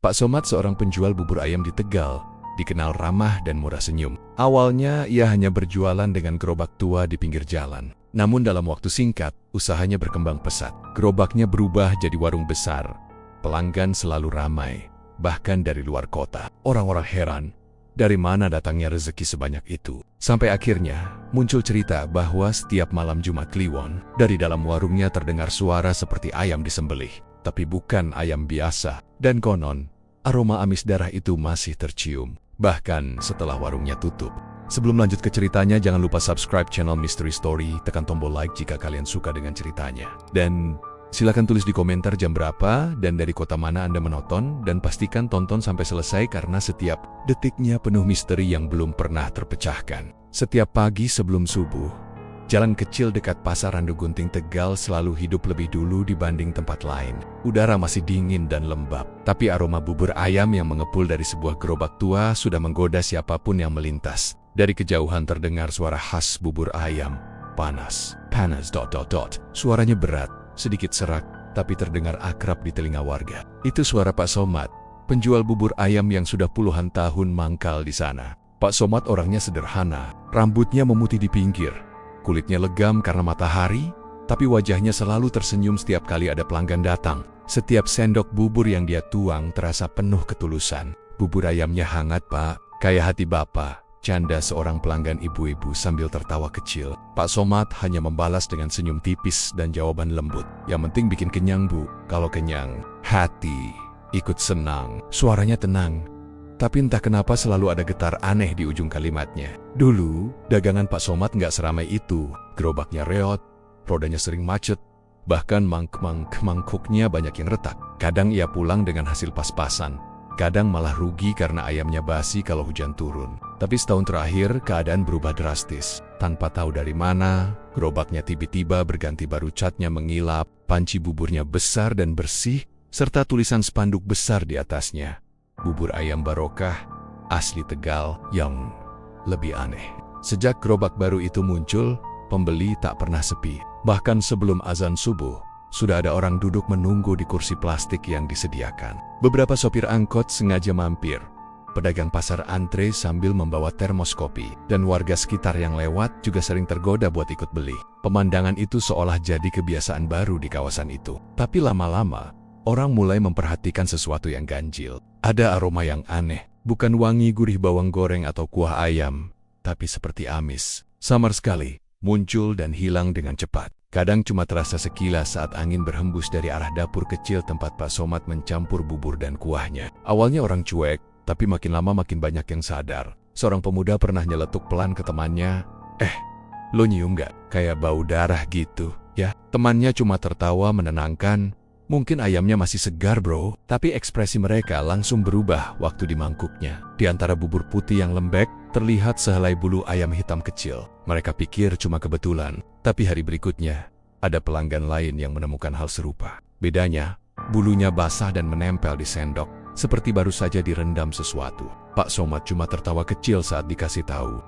Pak Somad seorang penjual bubur ayam di Tegal, dikenal ramah dan murah senyum. Awalnya ia hanya berjualan dengan gerobak tua di pinggir jalan. Namun dalam waktu singkat, usahanya berkembang pesat. Gerobaknya berubah jadi warung besar. Pelanggan selalu ramai, bahkan dari luar kota. Orang-orang heran, dari mana datangnya rezeki sebanyak itu? Sampai akhirnya muncul cerita bahwa setiap malam Jumat Kliwon, dari dalam warungnya terdengar suara seperti ayam disembelih. Tapi bukan ayam biasa. Dan konon, aroma amis darah itu masih tercium, bahkan setelah warungnya tutup. Sebelum lanjut ke ceritanya, jangan lupa subscribe channel Mystery Story, tekan tombol like jika kalian suka dengan ceritanya. Dan silakan tulis di komentar jam berapa dan dari kota mana Anda menonton, dan pastikan tonton sampai selesai karena setiap detiknya penuh misteri yang belum pernah terpecahkan. Setiap pagi sebelum subuh, jalan kecil dekat Pasar Randu Gunting Tegal selalu hidup lebih dulu dibanding tempat lain. Udara masih dingin dan lembab, tapi aroma bubur ayam yang mengepul dari sebuah gerobak tua sudah menggoda siapapun yang melintas. Dari kejauhan terdengar suara khas bubur ayam, panas. Suaranya berat, sedikit serak, tapi terdengar akrab di telinga warga. Itu suara Pak Somad, penjual bubur ayam yang sudah puluhan tahun mangkal di sana. Pak Somad orangnya sederhana, rambutnya memutih di pinggir. Kulitnya legam karena matahari, tapi wajahnya selalu tersenyum setiap kali ada pelanggan datang. Setiap sendok bubur yang dia tuang terasa penuh ketulusan. Bubur ayamnya hangat, Pak, kayak hati Bapak, canda seorang pelanggan ibu-ibu sambil tertawa kecil. Pak Somad hanya membalas dengan senyum tipis dan jawaban lembut. Yang penting bikin kenyang, Bu. Kalau kenyang, hati ikut senang. Suaranya tenang, tapi entah kenapa selalu ada getar aneh di ujung kalimatnya. Dulu, dagangan Pak Somad nggak seramai itu. Gerobaknya reot, rodanya sering macet, bahkan mangkuknya banyak yang retak. Kadang ia pulang dengan hasil pas-pasan, kadang malah rugi karena ayamnya basi kalau hujan turun. Tapi setahun terakhir, keadaan berubah drastis. Tanpa tahu dari mana, gerobaknya tiba-tiba berganti baru, catnya mengilap, panci buburnya besar dan bersih, serta tulisan spanduk besar di atasnya. Bubur ayam barokah, asli Tegal. Yang lebih aneh, sejak gerobak baru itu muncul, pembeli tak pernah sepi. Bahkan sebelum azan subuh, sudah ada orang duduk menunggu di kursi plastik yang disediakan. Beberapa sopir angkot sengaja mampir. Pedagang pasar antre sambil membawa termos kopi, dan warga sekitar yang lewat juga sering tergoda buat ikut beli. Pemandangan itu seolah jadi kebiasaan baru di kawasan itu. Tapi lama-lama, orang mulai memperhatikan sesuatu yang ganjil. Ada aroma yang aneh, bukan wangi gurih bawang goreng atau kuah ayam, tapi seperti amis. Samar sekali, muncul dan hilang dengan cepat. Kadang cuma terasa sekilas saat angin berhembus dari arah dapur kecil tempat Pak Somad mencampur bubur dan kuahnya. Awalnya orang cuek, tapi makin lama makin banyak yang sadar. Seorang pemuda pernah nyeletuk pelan ke temannya, lo nyium gak? Kayak bau darah gitu, ya? Temannya cuma tertawa menenangkan, mungkin ayamnya masih segar, bro. Tapi ekspresi mereka langsung berubah waktu di mangkuknya. Di antara bubur putih yang lembek, terlihat sehelai bulu ayam hitam kecil. Mereka pikir cuma kebetulan, tapi hari berikutnya, ada pelanggan lain yang menemukan hal serupa. Bedanya, bulunya basah dan menempel di sendok, seperti baru saja direndam sesuatu. Pak Somad cuma tertawa kecil saat dikasih tahu.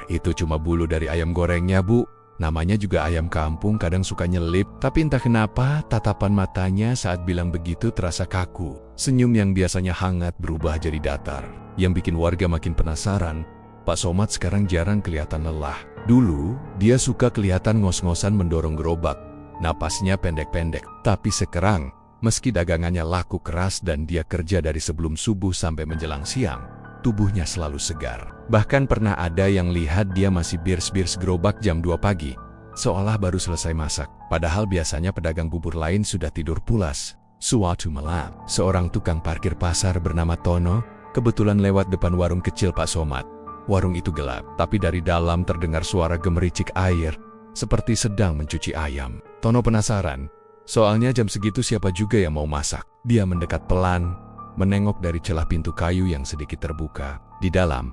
Itu cuma bulu dari ayam gorengnya, Bu. Namanya juga ayam kampung, kadang suka nyelip, tapi entah kenapa tatapan matanya saat bilang begitu terasa kaku. Senyum yang biasanya hangat berubah jadi datar. Yang bikin warga makin penasaran, Pak Somad sekarang jarang kelihatan lelah. Dulu, dia suka kelihatan ngos-ngosan mendorong gerobak. Napasnya pendek-pendek. Tapi sekarang, meski dagangannya laku keras dan dia kerja dari sebelum subuh sampai menjelang siang, tubuhnya selalu segar. Bahkan pernah ada yang lihat dia masih birs-birs gerobak jam 2 pagi, seolah baru selesai masak. Padahal biasanya pedagang bubur lain sudah tidur pulas. Suatu malam, seorang tukang parkir pasar bernama Tono kebetulan lewat depan warung kecil Pak Somad. Warung itu gelap, tapi dari dalam terdengar suara gemericik air, seperti sedang mencuci ayam. Tono penasaran, soalnya jam segitu siapa juga yang mau masak. Dia mendekat pelan, menengok dari celah pintu kayu yang sedikit terbuka. Di dalam,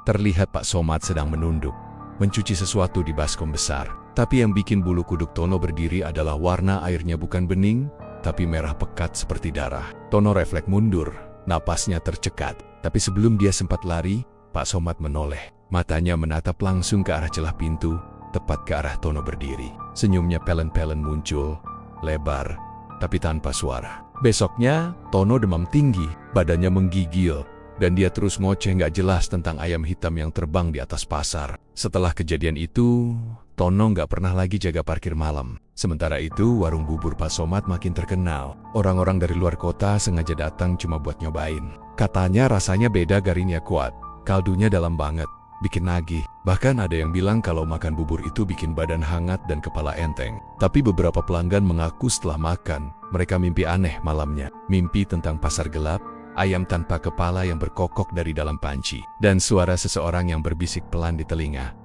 terlihat Pak Somad sedang menunduk, mencuci sesuatu di baskom besar. Tapi yang bikin bulu kuduk Tono berdiri adalah warna airnya bukan bening, tapi merah pekat seperti darah. Tono refleks mundur, napasnya tercekat. Tapi sebelum dia sempat lari, Pak Somad menoleh. Matanya menatap langsung ke arah celah pintu, tepat ke arah Tono berdiri. Senyumnya pelen-pelen muncul, lebar, tapi tanpa suara. Besoknya, Tono demam tinggi, badannya menggigil, dan dia terus ngoceh nggak jelas tentang ayam hitam yang terbang di atas pasar. Setelah kejadian itu, Tono nggak pernah lagi jaga parkir malam. Sementara itu, warung bubur Pak Somad makin terkenal. Orang-orang dari luar kota sengaja datang cuma buat nyobain. Katanya rasanya beda, garingnya kuat, kaldunya dalam banget, bikin nagih. Bahkan ada yang bilang kalau makan bubur itu bikin badan hangat dan kepala enteng. Tapi beberapa pelanggan mengaku setelah makan, mereka mimpi aneh malamnya. Mimpi tentang pasar gelap, ayam tanpa kepala yang berkokok dari dalam panci, dan suara seseorang yang berbisik pelan di telinga.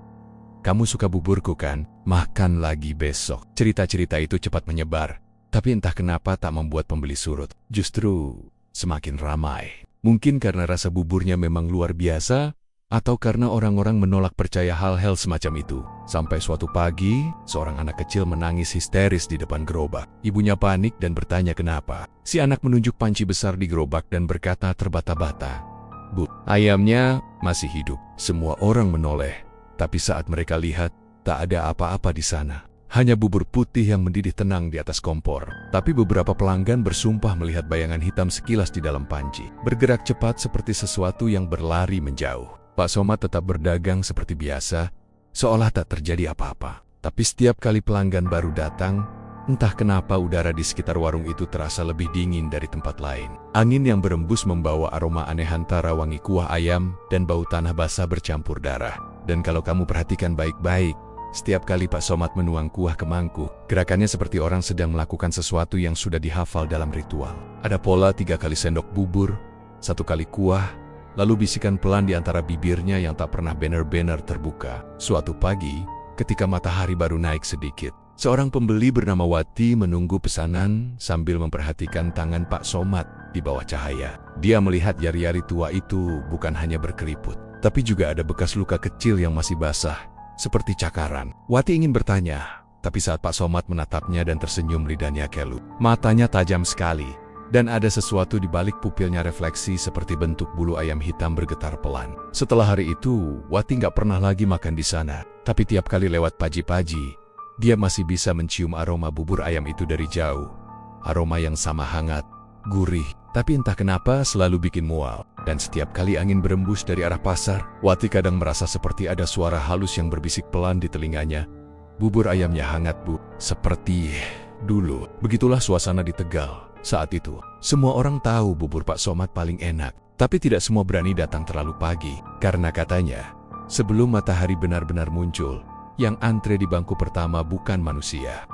"Kamu suka buburku kan? Makan lagi besok." Cerita-cerita itu cepat menyebar, tapi entah kenapa tak membuat pembeli surut. Justru semakin ramai. Mungkin karena rasa buburnya memang luar biasa, atau karena orang-orang menolak percaya hal-hal semacam itu. Sampai suatu pagi, seorang anak kecil menangis histeris di depan gerobak. Ibunya panik dan bertanya kenapa. Si anak menunjuk panci besar di gerobak dan berkata terbata-bata, "Bu, ayamnya masih hidup." Semua orang menoleh, tapi saat mereka lihat, tak ada apa-apa di sana. Hanya bubur putih yang mendidih tenang di atas kompor. Tapi beberapa pelanggan bersumpah melihat bayangan hitam sekilas di dalam panci, bergerak cepat seperti sesuatu yang berlari menjauh. Pak Somad tetap berdagang seperti biasa, seolah tak terjadi apa-apa. Tapi setiap kali pelanggan baru datang, entah kenapa udara di sekitar warung itu terasa lebih dingin dari tempat lain. Angin yang berembus membawa aroma aneh antara wangi kuah ayam dan bau tanah basah bercampur darah. Dan kalau kamu perhatikan baik-baik, setiap kali Pak Somad menuang kuah ke mangkuk, gerakannya seperti orang sedang melakukan sesuatu yang sudah dihafal dalam ritual. Ada pola 3 kali sendok bubur, 1 kali kuah, lalu bisikan pelan di antara bibirnya yang tak pernah benar-benar terbuka. Suatu pagi, ketika matahari baru naik sedikit, seorang pembeli bernama Wati menunggu pesanan sambil memperhatikan tangan Pak Somad di bawah cahaya. Dia melihat jari-jari tua itu bukan hanya berkeriput, tapi juga ada bekas luka kecil yang masih basah, seperti cakaran. Wati ingin bertanya, tapi saat Pak Somad menatapnya dan tersenyum, lidahnya keluh. Matanya tajam sekali, dan ada sesuatu di balik pupilnya refleksi seperti bentuk bulu ayam hitam bergetar pelan. Setelah hari itu, Wati nggak pernah lagi makan di sana. Tapi tiap kali lewat paji-paji, dia masih bisa mencium aroma bubur ayam itu dari jauh. Aroma yang sama hangat, gurih, tapi entah kenapa selalu bikin mual. Dan setiap kali angin berembus dari arah pasar, Wati kadang merasa seperti ada suara halus yang berbisik pelan di telinganya. "Bubur ayamnya hangat, Bu, seperti dulu." Begitulah suasana di Tegal. Saat itu, semua orang tahu bubur Pak Somad paling enak, tapi tidak semua berani datang terlalu pagi. Karena katanya, sebelum matahari benar-benar muncul, yang antre di bangku pertama bukan manusia.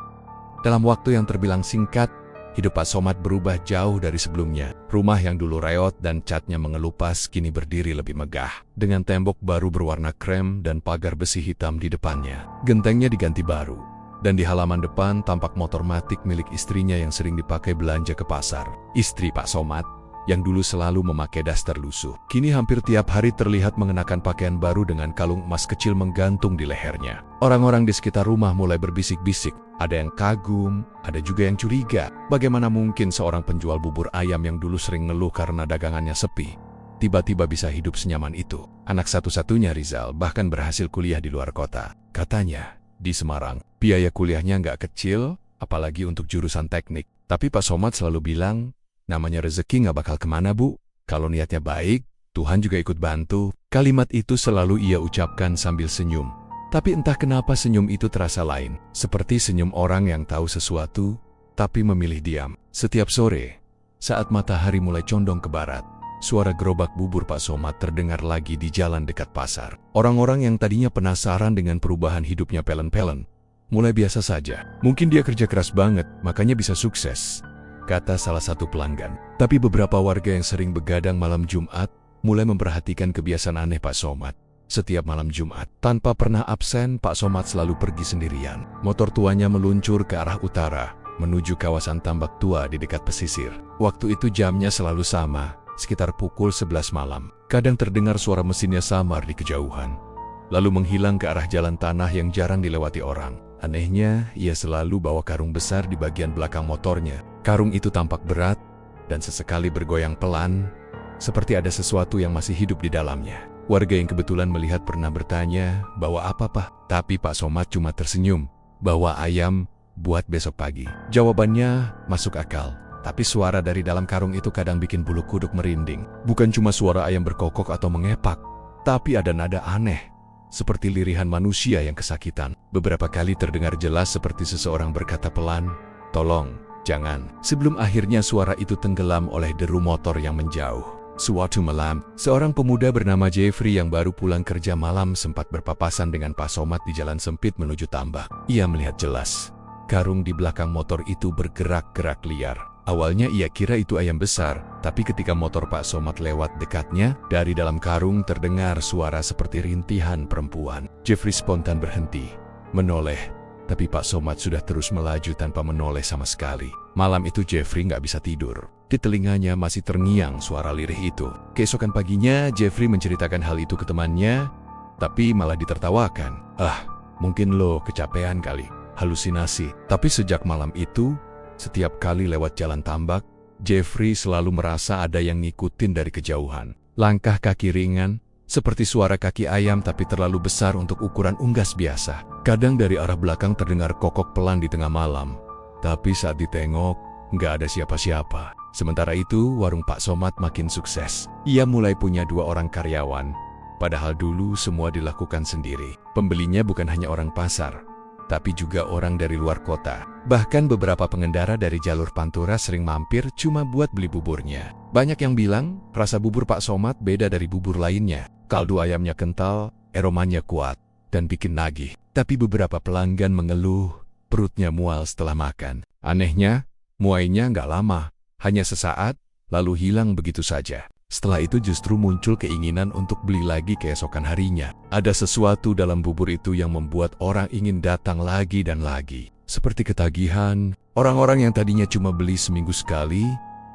Dalam waktu yang terbilang singkat, hidup Pak Somad berubah jauh dari sebelumnya. Rumah yang dulu reot dan catnya mengelupas kini berdiri lebih megah, dengan tembok baru berwarna krem dan pagar besi hitam di depannya. Gentengnya diganti baru. Dan di halaman depan tampak motor matic milik istrinya yang sering dipakai belanja ke pasar. Istri Pak Somad, yang dulu selalu memakai daster lusuh, kini hampir tiap hari terlihat mengenakan pakaian baru dengan kalung emas kecil menggantung di lehernya. Orang-orang di sekitar rumah mulai berbisik-bisik. Ada yang kagum, ada juga yang curiga. Bagaimana mungkin seorang penjual bubur ayam yang dulu sering ngeluh karena dagangannya sepi, tiba-tiba bisa hidup senyaman itu. Anak satu-satunya Rizal bahkan berhasil kuliah di luar kota. Katanya, di Semarang, biaya kuliahnya nggak kecil, apalagi untuk jurusan teknik. Tapi Pak Somad selalu bilang, namanya rezeki nggak bakal kemana, Bu. Kalau niatnya baik, Tuhan juga ikut bantu. Kalimat itu selalu ia ucapkan sambil senyum. Tapi entah kenapa senyum itu terasa lain. Seperti senyum orang yang tahu sesuatu, tapi memilih diam. Setiap sore, saat matahari mulai condong ke barat, suara gerobak bubur Pak Somad terdengar lagi di jalan dekat pasar. Orang-orang yang tadinya penasaran dengan perubahan hidupnya pelen-pelen, mulai biasa saja. Mungkin dia kerja keras banget, makanya bisa sukses, kata salah satu pelanggan. Tapi beberapa warga yang sering begadang malam Jumat, mulai memperhatikan kebiasaan aneh Pak Somad. Setiap malam Jumat, tanpa pernah absen, Pak Somad selalu pergi sendirian. Motor tuanya meluncur ke arah utara, menuju kawasan tambak tua di dekat pesisir. Waktu itu jamnya selalu sama, sekitar pukul 11 malam. Kadang terdengar suara mesinnya samar di kejauhan, lalu menghilang ke arah jalan tanah yang jarang dilewati orang. Anehnya, ia selalu bawa karung besar di bagian belakang motornya. Karung itu tampak berat dan sesekali bergoyang pelan, seperti ada sesuatu yang masih hidup di dalamnya. Warga yang kebetulan melihat pernah bertanya, "Bawa apa, Pak?" Tapi Pak Somad cuma tersenyum, "Bawa ayam buat besok pagi." Jawabannya masuk akal. Tapi suara dari dalam karung itu kadang bikin bulu kuduk merinding. Bukan cuma suara ayam berkokok atau mengepak, tapi ada nada aneh, seperti lirihan manusia yang kesakitan. Beberapa kali terdengar jelas seperti seseorang berkata pelan, "Tolong, jangan." Sebelum akhirnya suara itu tenggelam oleh deru motor yang menjauh. Suatu malam, seorang pemuda bernama Jeffrey yang baru pulang kerja malam sempat berpapasan dengan Pak Somad di jalan sempit menuju tambak. Ia melihat jelas, karung di belakang motor itu bergerak-gerak liar. Awalnya ia kira itu ayam besar, tapi ketika motor Pak Somad lewat dekatnya, dari dalam karung terdengar suara seperti rintihan perempuan. Jeffrey spontan berhenti, menoleh, tapi Pak Somad sudah terus melaju tanpa menoleh sama sekali. Malam itu Jeffrey nggak bisa tidur. Di telinganya masih terngiang suara lirih itu. Keesokan paginya, Jeffrey menceritakan hal itu ke temannya, tapi malah ditertawakan. Mungkin lo kecapean kali, halusinasi. Tapi sejak malam itu, setiap kali lewat jalan tambak, Jeffrey selalu merasa ada yang ngikutin dari kejauhan. Langkah kaki ringan, seperti suara kaki ayam tapi terlalu besar untuk ukuran unggas biasa. Kadang dari arah belakang terdengar kokok pelan di tengah malam. Tapi saat ditengok, nggak ada siapa-siapa. Sementara itu, warung Pak Somad makin sukses. Ia mulai punya 2 orang karyawan. Padahal dulu semua dilakukan sendiri. Pembelinya bukan hanya orang pasar, tapi juga orang dari luar kota. Bahkan beberapa pengendara dari jalur Pantura sering mampir cuma buat beli buburnya. Banyak yang bilang, rasa bubur Pak Somad beda dari bubur lainnya. Kaldu ayamnya kental, aromanya kuat, dan bikin nagih. Tapi beberapa pelanggan mengeluh, perutnya mual setelah makan. Anehnya, muainya nggak lama, hanya sesaat, lalu hilang begitu saja. Setelah itu justru muncul keinginan untuk beli lagi keesokan harinya. Ada sesuatu dalam bubur itu yang membuat orang ingin datang lagi dan lagi. Seperti ketagihan, orang-orang yang tadinya cuma beli seminggu sekali,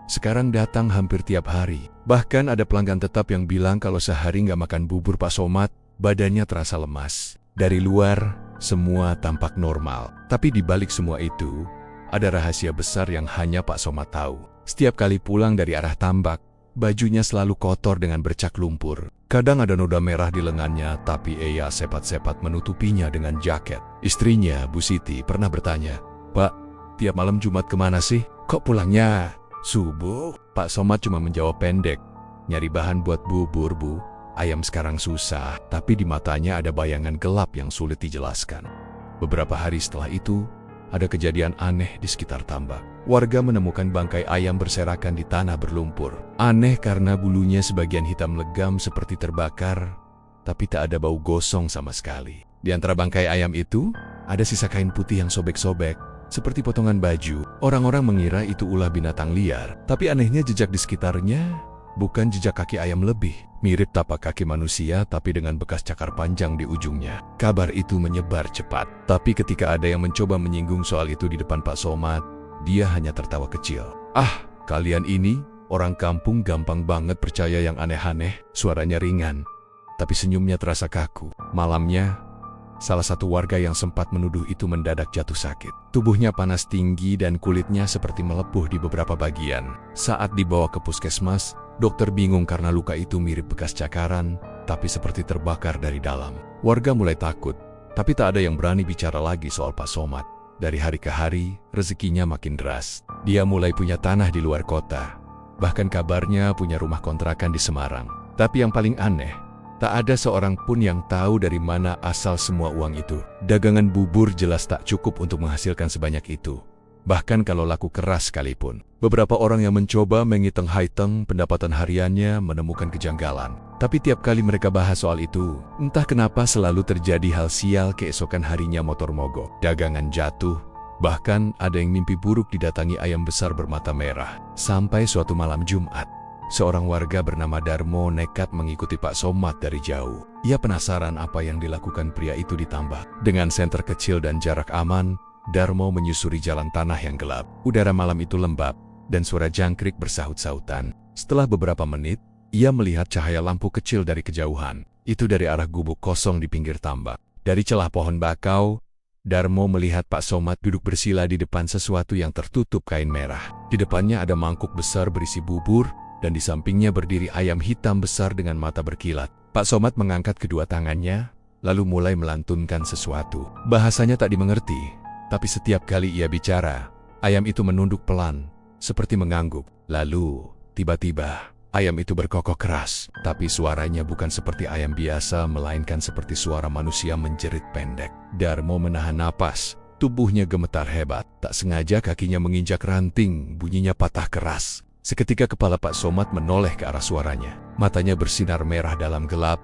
sekarang datang hampir tiap hari. Bahkan ada pelanggan tetap yang bilang kalau sehari nggak makan bubur Pak Somad, badannya terasa lemas. Dari luar, semua tampak normal. Tapi di balik semua itu, ada rahasia besar yang hanya Pak Somad tahu. Setiap kali pulang dari arah tambak, bajunya selalu kotor dengan bercak lumpur. Kadang ada noda merah di lengannya, tapi ia sepat-sepat menutupinya dengan jaket. Istrinya, Bu Siti, pernah bertanya, "Pak, tiap malam Jumat kemana sih? Kok pulangnya subuh?" Pak Somad cuma menjawab pendek, "Nyari bahan buat bubur, Bu. Ayam sekarang susah." Tapi di matanya ada bayangan gelap yang sulit dijelaskan. Beberapa hari setelah itu, ada kejadian aneh di sekitar tambak. Warga menemukan bangkai ayam berserakan di tanah berlumpur. Aneh karena bulunya sebagian hitam legam seperti terbakar, tapi tak ada bau gosong sama sekali. Di antara bangkai ayam itu, ada sisa kain putih yang sobek-sobek, seperti potongan baju. Orang-orang mengira itu ulah binatang liar, tapi anehnya jejak di sekitarnya bukan jejak kaki ayam lebih. Mirip tapak kaki manusia tapi dengan bekas cakar panjang di ujungnya. Kabar itu menyebar cepat. Tapi ketika ada yang mencoba menyinggung soal itu di depan Pak Somad, dia hanya tertawa kecil. Kalian ini, orang kampung gampang banget percaya yang aneh-aneh." Suaranya ringan, tapi senyumnya terasa kaku. Malamnya, salah satu warga yang sempat menuduh itu mendadak jatuh sakit. Tubuhnya panas tinggi dan kulitnya seperti melepuh di beberapa bagian. Saat dibawa ke puskesmas, dokter bingung karena luka itu mirip bekas cakaran, tapi seperti terbakar dari dalam. Warga mulai takut, tapi tak ada yang berani bicara lagi soal Pak Somad. Dari hari ke hari, rezekinya makin deras. Dia mulai punya tanah di luar kota. Bahkan kabarnya punya rumah kontrakan di Semarang. Tapi yang paling aneh, tak ada seorang pun yang tahu dari mana asal semua uang itu. Dagangan bubur jelas tak cukup untuk menghasilkan sebanyak itu. Bahkan kalau laku keras sekalipun. Beberapa orang yang mencoba menghitung-hitung pendapatan hariannya menemukan kejanggalan. Tapi tiap kali mereka bahas soal itu, entah kenapa selalu terjadi hal sial. Keesokan harinya motor mogok, dagangan jatuh, bahkan ada yang mimpi buruk didatangi ayam besar bermata merah. Sampai suatu malam Jumat, seorang warga bernama Darmo nekat mengikuti Pak Somad dari jauh. Ia penasaran apa yang dilakukan pria itu di tambak. Dengan senter kecil dan jarak aman, Darmo menyusuri jalan tanah yang gelap. Udara malam itu lembab, dan suara jangkrik bersahut-sahutan. Setelah beberapa menit, ia melihat cahaya lampu kecil dari kejauhan. Itu dari arah gubuk kosong di pinggir tambak. Dari celah pohon bakau, Darmo melihat Pak Somad duduk bersila di depan sesuatu yang tertutup kain merah. Di depannya ada mangkuk besar berisi bubur, dan di sampingnya berdiri ayam hitam besar dengan mata berkilat. Pak Somad mengangkat kedua tangannya, lalu mulai melantunkan sesuatu. Bahasanya tak dimengerti, tapi setiap kali ia bicara, ayam itu menunduk pelan, seperti mengangguk. Lalu, tiba-tiba, ayam itu berkokok keras. Tapi suaranya bukan seperti ayam biasa, melainkan seperti suara manusia menjerit pendek. Darmo menahan napas. Tubuhnya gemetar hebat. Tak sengaja kakinya menginjak ranting, bunyinya patah keras. Seketika kepala Pak Somad menoleh ke arah suaranya. Matanya bersinar merah dalam gelap,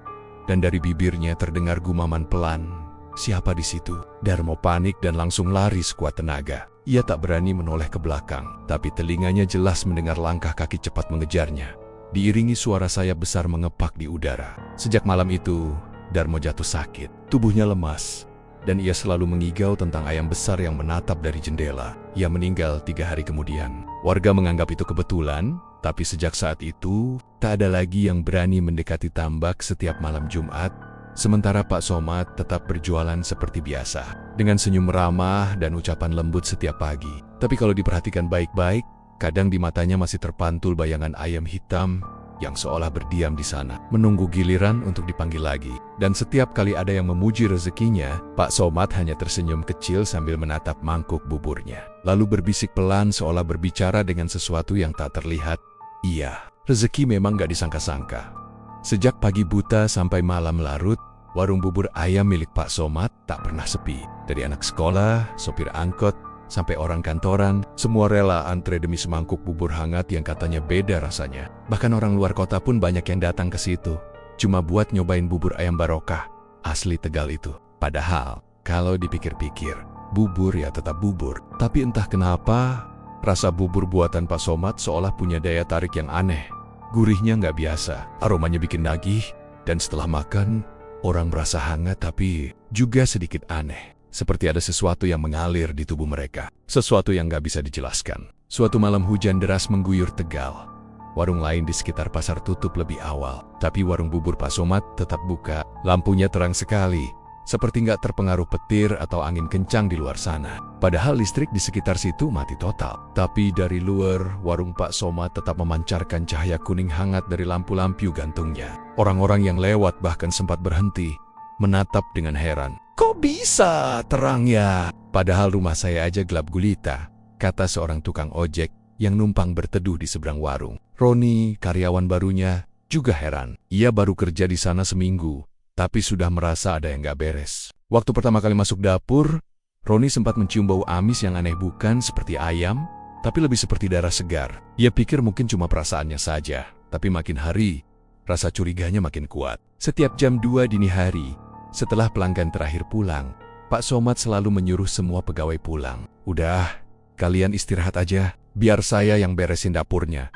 dan dari bibirnya terdengar gumaman pelan. Siapa di situ? Darmo panik dan langsung lari sekuat tenaga. Ia tak berani menoleh ke belakang, tapi telinganya jelas mendengar langkah kaki cepat mengejarnya. Diiringi suara sayap besar mengepak di udara. Sejak malam itu, Darmo jatuh sakit. Tubuhnya lemas, dan ia selalu mengigau tentang ayam besar yang menatap dari jendela. Ia meninggal 3 hari kemudian. Warga menganggap itu kebetulan, tapi sejak saat itu, tak ada lagi yang berani mendekati tambak setiap malam Jumat, sementara Pak Somad tetap berjualan seperti biasa, dengan senyum ramah dan ucapan lembut setiap pagi. Tapi kalau diperhatikan baik-baik, kadang di matanya masih terpantul bayangan ayam hitam yang seolah berdiam di sana, menunggu giliran untuk dipanggil lagi. Dan setiap kali ada yang memuji rezekinya, Pak Somad hanya tersenyum kecil sambil menatap mangkuk buburnya. Lalu berbisik pelan seolah berbicara dengan sesuatu yang tak terlihat. Iya, rezeki memang gak disangka-sangka. Sejak pagi buta sampai malam larut, warung bubur ayam milik Pak Somad tak pernah sepi. Dari anak sekolah, sopir angkot, sampai orang kantoran, semua rela antre demi semangkuk bubur hangat yang katanya beda rasanya. Bahkan orang luar kota pun banyak yang datang ke situ, cuma buat nyobain bubur ayam barokah, asli Tegal itu. Padahal, kalau dipikir-pikir, bubur ya tetap bubur. Tapi entah kenapa, rasa bubur buatan Pak Somad seolah punya daya tarik yang aneh. Gurihnya nggak biasa, aromanya bikin nagih, dan setelah makan, orang merasa hangat tapi juga sedikit aneh. Seperti ada sesuatu yang mengalir di tubuh mereka. Sesuatu yang gak bisa dijelaskan. Suatu malam hujan deras mengguyur Tegal. Warung lain di sekitar pasar tutup lebih awal. Tapi warung bubur Pak Somad tetap buka. Lampunya terang sekali. Seperti gak terpengaruh petir atau angin kencang di luar sana. Padahal listrik di sekitar situ mati total. Tapi dari luar, warung Pak Somad tetap memancarkan cahaya kuning hangat dari lampu-lampu gantungnya. Orang-orang yang lewat bahkan sempat berhenti, menatap dengan heran. Kok bisa terang ya? Padahal rumah saya aja gelap gulita, kata seorang tukang ojek yang numpang berteduh di seberang warung. Roni, karyawan barunya, juga heran. Ia baru kerja di sana seminggu, tapi sudah merasa ada yang gak beres. Waktu pertama kali masuk dapur, Roni sempat mencium bau amis yang aneh, bukan seperti ayam, tapi lebih seperti darah segar. Ia pikir mungkin cuma perasaannya saja, tapi makin hari, rasa curiganya makin kuat. Setiap jam 2 dini hari, setelah pelanggan terakhir pulang, Pak Somad selalu menyuruh semua pegawai pulang. Udah, kalian istirahat aja, biar saya yang beresin dapurnya,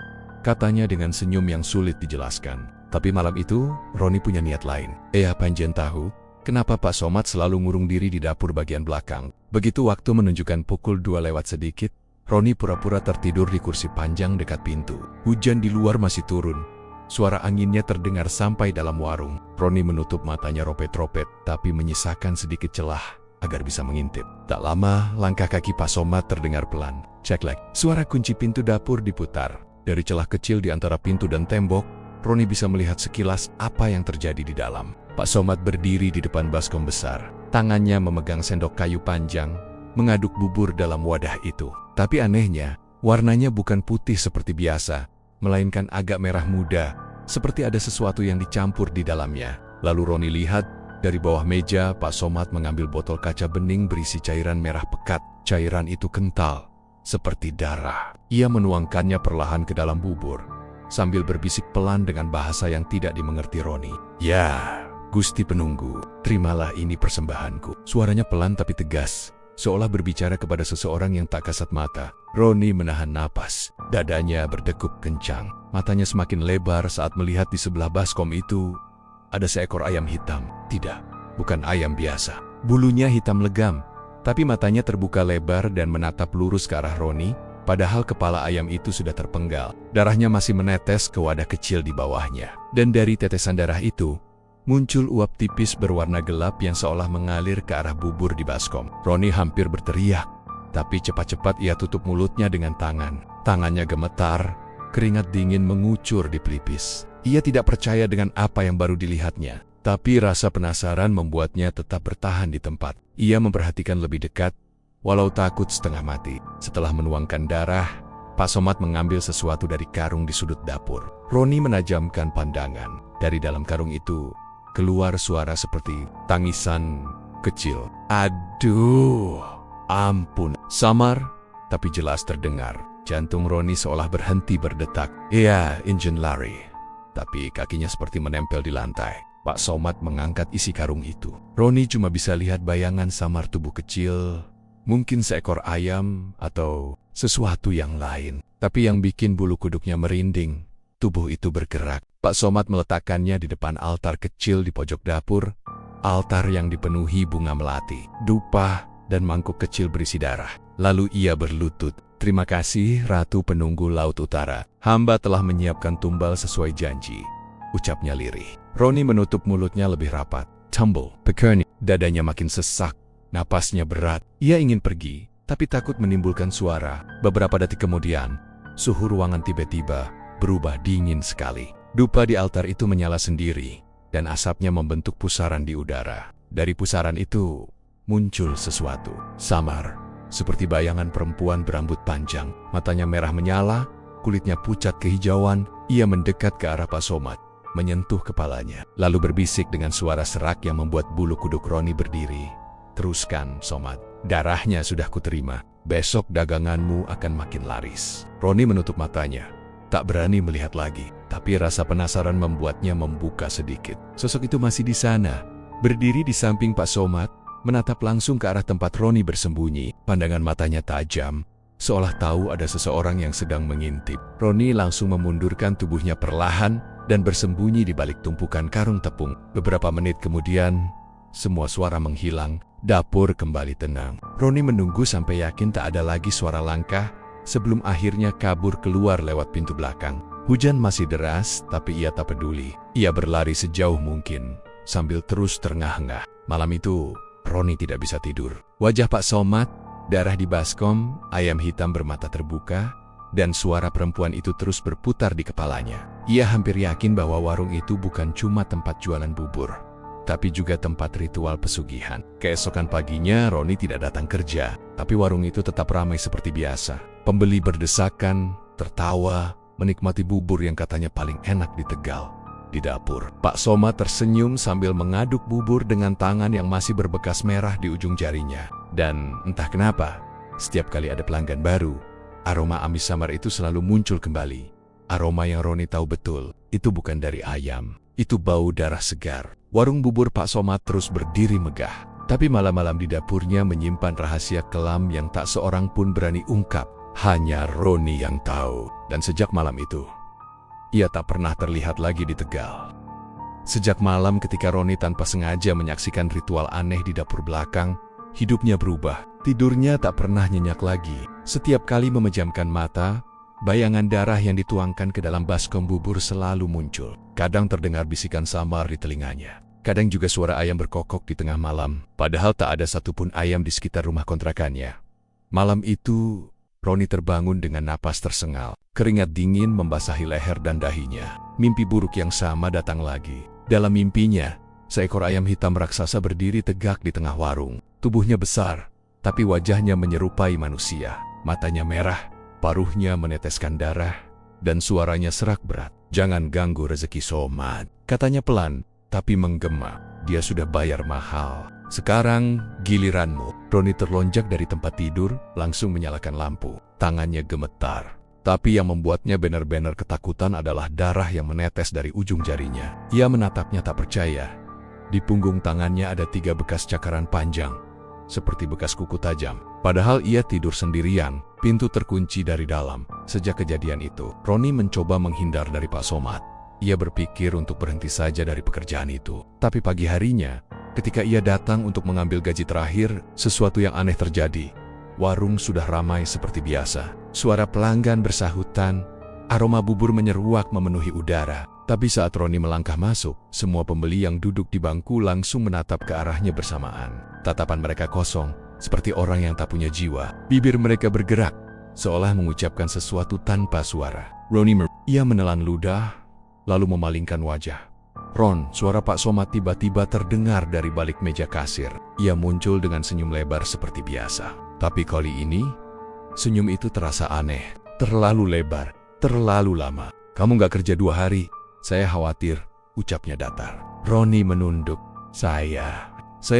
katanya dengan senyum yang sulit dijelaskan. Tapi malam itu, Roni punya niat lain. Panjen tahu, kenapa Pak Somad selalu ngurung diri di dapur bagian belakang. Begitu waktu menunjukkan pukul 2 lewat sedikit, Roni pura-pura tertidur di kursi panjang dekat pintu. Hujan di luar masih turun. Suara anginnya terdengar sampai dalam warung. Roni menutup matanya ropet-ropet, tapi menyisakan sedikit celah agar bisa mengintip. Tak lama, langkah kaki Pak Somad terdengar pelan. Ceklek, suara kunci pintu dapur diputar. Dari celah kecil di antara pintu dan tembok, Roni bisa melihat sekilas apa yang terjadi di dalam. Pak Somad berdiri di depan baskom besar. Tangannya memegang sendok kayu panjang, mengaduk bubur dalam wadah itu. Tapi anehnya, warnanya bukan putih seperti biasa, melainkan agak merah muda, seperti ada sesuatu yang dicampur di dalamnya. Lalu Roni lihat, dari bawah meja Pak Somad mengambil botol kaca bening berisi cairan merah pekat. Cairan itu kental, seperti darah. Ia menuangkannya perlahan ke dalam bubur, sambil berbisik pelan dengan bahasa yang tidak dimengerti Roni. Ya, Gusti Penunggu, terimalah ini persembahanku. Suaranya pelan tapi tegas, seolah berbicara kepada seseorang yang tak kasat mata. Roni menahan napas, dadanya berdegup kencang. Matanya semakin lebar saat melihat di sebelah baskom itu ada seekor ayam hitam. Tidak, bukan ayam biasa. Bulunya hitam legam, tapi matanya terbuka lebar dan menatap lurus ke arah Roni, padahal kepala ayam itu sudah terpenggal. Darahnya masih menetes ke wadah kecil di bawahnya. Dan dari tetesan darah itu, muncul uap tipis berwarna gelap yang seolah mengalir ke arah bubur di baskom. Roni hampir berteriak, tapi cepat-cepat ia tutup mulutnya dengan tangan. Tangannya gemetar, keringat dingin mengucur di pelipis. Ia tidak percaya dengan apa yang baru dilihatnya, tapi rasa penasaran membuatnya tetap bertahan di tempat. Ia memperhatikan lebih dekat, walau takut setengah mati. Setelah menuangkan darah, Pak Somad mengambil sesuatu dari karung di sudut dapur. Roni menajamkan pandangan. Dari dalam karung itu keluar suara seperti tangisan kecil. Aduh, ampun. Samar, tapi jelas terdengar. Jantung Roni seolah berhenti berdetak. Iya, Injun lari. Tapi kakinya seperti menempel di lantai. Pak Somad mengangkat isi karung itu. Roni cuma bisa lihat bayangan samar tubuh kecil. Mungkin seekor ayam atau sesuatu yang lain. Tapi yang bikin bulu kuduknya merinding, tubuh itu bergerak. Pak Somad meletakkannya di depan altar kecil di pojok dapur. Altar yang dipenuhi bunga melati, dupa, dan mangkuk kecil berisi darah. Lalu ia berlutut. Terima kasih, Ratu Penunggu Laut Utara. Hamba telah menyiapkan tumbal sesuai janji. Ucapnya lirih. Roni menutup mulutnya lebih rapat. Tumble, Pekerni. Dadanya makin sesak. Napasnya berat. Ia ingin pergi, tapi takut menimbulkan suara. Beberapa detik kemudian, suhu ruangan tiba-tiba berubah dingin sekali. Dupa di altar itu menyala sendiri, dan asapnya membentuk pusaran di udara. Dari pusaran itu, muncul sesuatu. Samar, seperti bayangan perempuan berambut panjang. Matanya merah menyala, kulitnya pucat kehijauan. Ia mendekat ke arah Pak Somad, menyentuh kepalanya, lalu berbisik dengan suara serak yang membuat bulu kuduk Roni berdiri. Teruskan, Somad. Darahnya sudah kuterima. Besok daganganmu akan makin laris. Roni menutup matanya. Tak berani melihat lagi, tapi rasa penasaran membuatnya membuka sedikit. Sosok itu masih di sana, berdiri di samping Pak Somad, menatap langsung ke arah tempat Roni bersembunyi. Pandangan matanya tajam, seolah tahu ada seseorang yang sedang mengintip. Roni langsung memundurkan tubuhnya perlahan dan bersembunyi di balik tumpukan karung tepung. Beberapa menit kemudian, semua suara menghilang, dapur kembali tenang. Roni menunggu sampai yakin tak ada lagi suara langkah, sebelum akhirnya kabur keluar lewat pintu belakang. Hujan masih deras, tapi ia tak peduli. Ia berlari sejauh mungkin, sambil terus terengah-engah. Malam itu, Roni tidak bisa tidur. Wajah Pak Somad, darah di baskom, ayam hitam bermata terbuka, dan suara perempuan itu terus berputar di kepalanya. Ia hampir yakin bahwa warung itu bukan cuma tempat jualan bubur, tapi juga tempat ritual pesugihan. Keesokan paginya, Roni tidak datang kerja, tapi warung itu tetap ramai seperti biasa. Pembeli berdesakan, tertawa, menikmati bubur yang katanya paling enak di Tegal. Di dapur, Pak Somad tersenyum sambil mengaduk bubur dengan tangan yang masih berbekas merah di ujung jarinya. Dan entah kenapa, setiap kali ada pelanggan baru, aroma amis samar itu selalu muncul kembali. Aroma yang Roni tahu betul, itu bukan dari ayam, itu bau darah segar. Warung bubur Pak Somad terus berdiri megah, tapi malam-malam di dapurnya menyimpan rahasia kelam yang tak seorang pun berani ungkap. Hanya Roni yang tahu. Dan sejak malam itu, ia tak pernah terlihat lagi di Tegal. Sejak malam ketika Roni tanpa sengaja menyaksikan ritual aneh di dapur belakang, hidupnya berubah. Tidurnya tak pernah nyenyak lagi. Setiap kali memejamkan mata, bayangan darah yang dituangkan ke dalam baskom bubur selalu muncul. Kadang terdengar bisikan samar di telinganya. Kadang juga suara ayam berkokok di tengah malam, padahal tak ada satupun ayam di sekitar rumah kontrakannya. Malam itu, Roni terbangun dengan napas tersengal. Keringat dingin membasahi leher dan dahinya. Mimpi buruk yang sama datang lagi. Dalam mimpinya, seekor ayam hitam raksasa berdiri tegak di tengah warung. Tubuhnya besar, tapi wajahnya menyerupai manusia. Matanya merah, paruhnya meneteskan darah, dan suaranya serak berat. Jangan ganggu rezeki Somad, katanya pelan, tapi menggema. Dia sudah bayar mahal. Sekarang giliranmu. Roni terlonjak dari tempat tidur, langsung menyalakan lampu. Tangannya gemetar. Tapi yang membuatnya benar-benar ketakutan adalah darah yang menetes dari ujung jarinya. Ia menatapnya tak percaya. Di punggung tangannya ada 3 bekas cakaran panjang, seperti bekas kuku tajam. Padahal ia tidur sendirian, pintu terkunci dari dalam. Sejak kejadian itu, Roni mencoba menghindar dari Pak Somad. Ia berpikir untuk berhenti saja dari pekerjaan itu. Tapi pagi harinya, ketika ia datang untuk mengambil gaji terakhir, sesuatu yang aneh terjadi. Warung sudah ramai seperti biasa. Suara pelanggan bersahutan, aroma bubur menyeruak memenuhi udara. Tapi saat Roni melangkah masuk, semua pembeli yang duduk di bangku langsung menatap ke arahnya bersamaan. Tatapan mereka kosong, seperti orang yang tak punya jiwa. Bibir mereka bergerak, seolah mengucapkan sesuatu tanpa suara. Ia menelan ludah, lalu memalingkan wajah. Ron, suara Pak Somad tiba-tiba terdengar dari balik meja kasir. Ia muncul dengan senyum lebar seperti biasa. Tapi kali ini, senyum itu terasa aneh. Terlalu lebar, terlalu lama. Kamu gak kerja 2 hari. Saya khawatir, ucapnya datar. Roni menunduk. Saya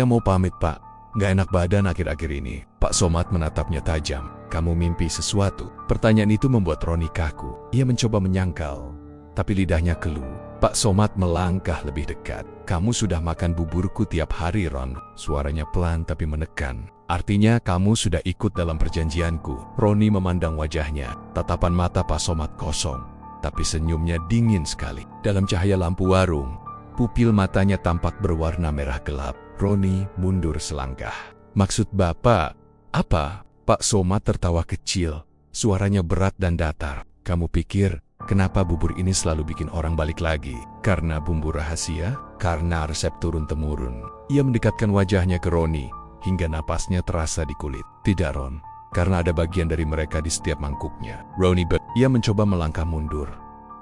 mau pamit, Pak. Gak enak badan akhir-akhir ini. Pak Somad menatapnya tajam. Kamu mimpi sesuatu? Pertanyaan itu membuat Roni kaku. Ia mencoba menyangkal, tapi lidahnya keluh. Pak Somad melangkah lebih dekat. Kamu sudah makan buburku tiap hari, Ron. Suaranya pelan tapi menekan. Artinya kamu sudah ikut dalam perjanjianku. Roni memandang wajahnya. Tatapan mata Pak Somad kosong, tapi senyumnya dingin sekali. Dalam cahaya lampu warung, pupil matanya tampak berwarna merah gelap. Roni mundur selangkah. Maksud Bapak apa? Pak Somad tertawa kecil. Suaranya berat dan datar. Kamu pikir kenapa bubur ini selalu bikin orang balik lagi? Karena bumbu rahasia? Karena resep turun-temurun? Ia mendekatkan wajahnya ke Roni hingga napasnya terasa di kulit. Tidak, Ron. Karena ada bagian dari mereka di setiap mangkuknya. Roni ia mencoba melangkah mundur,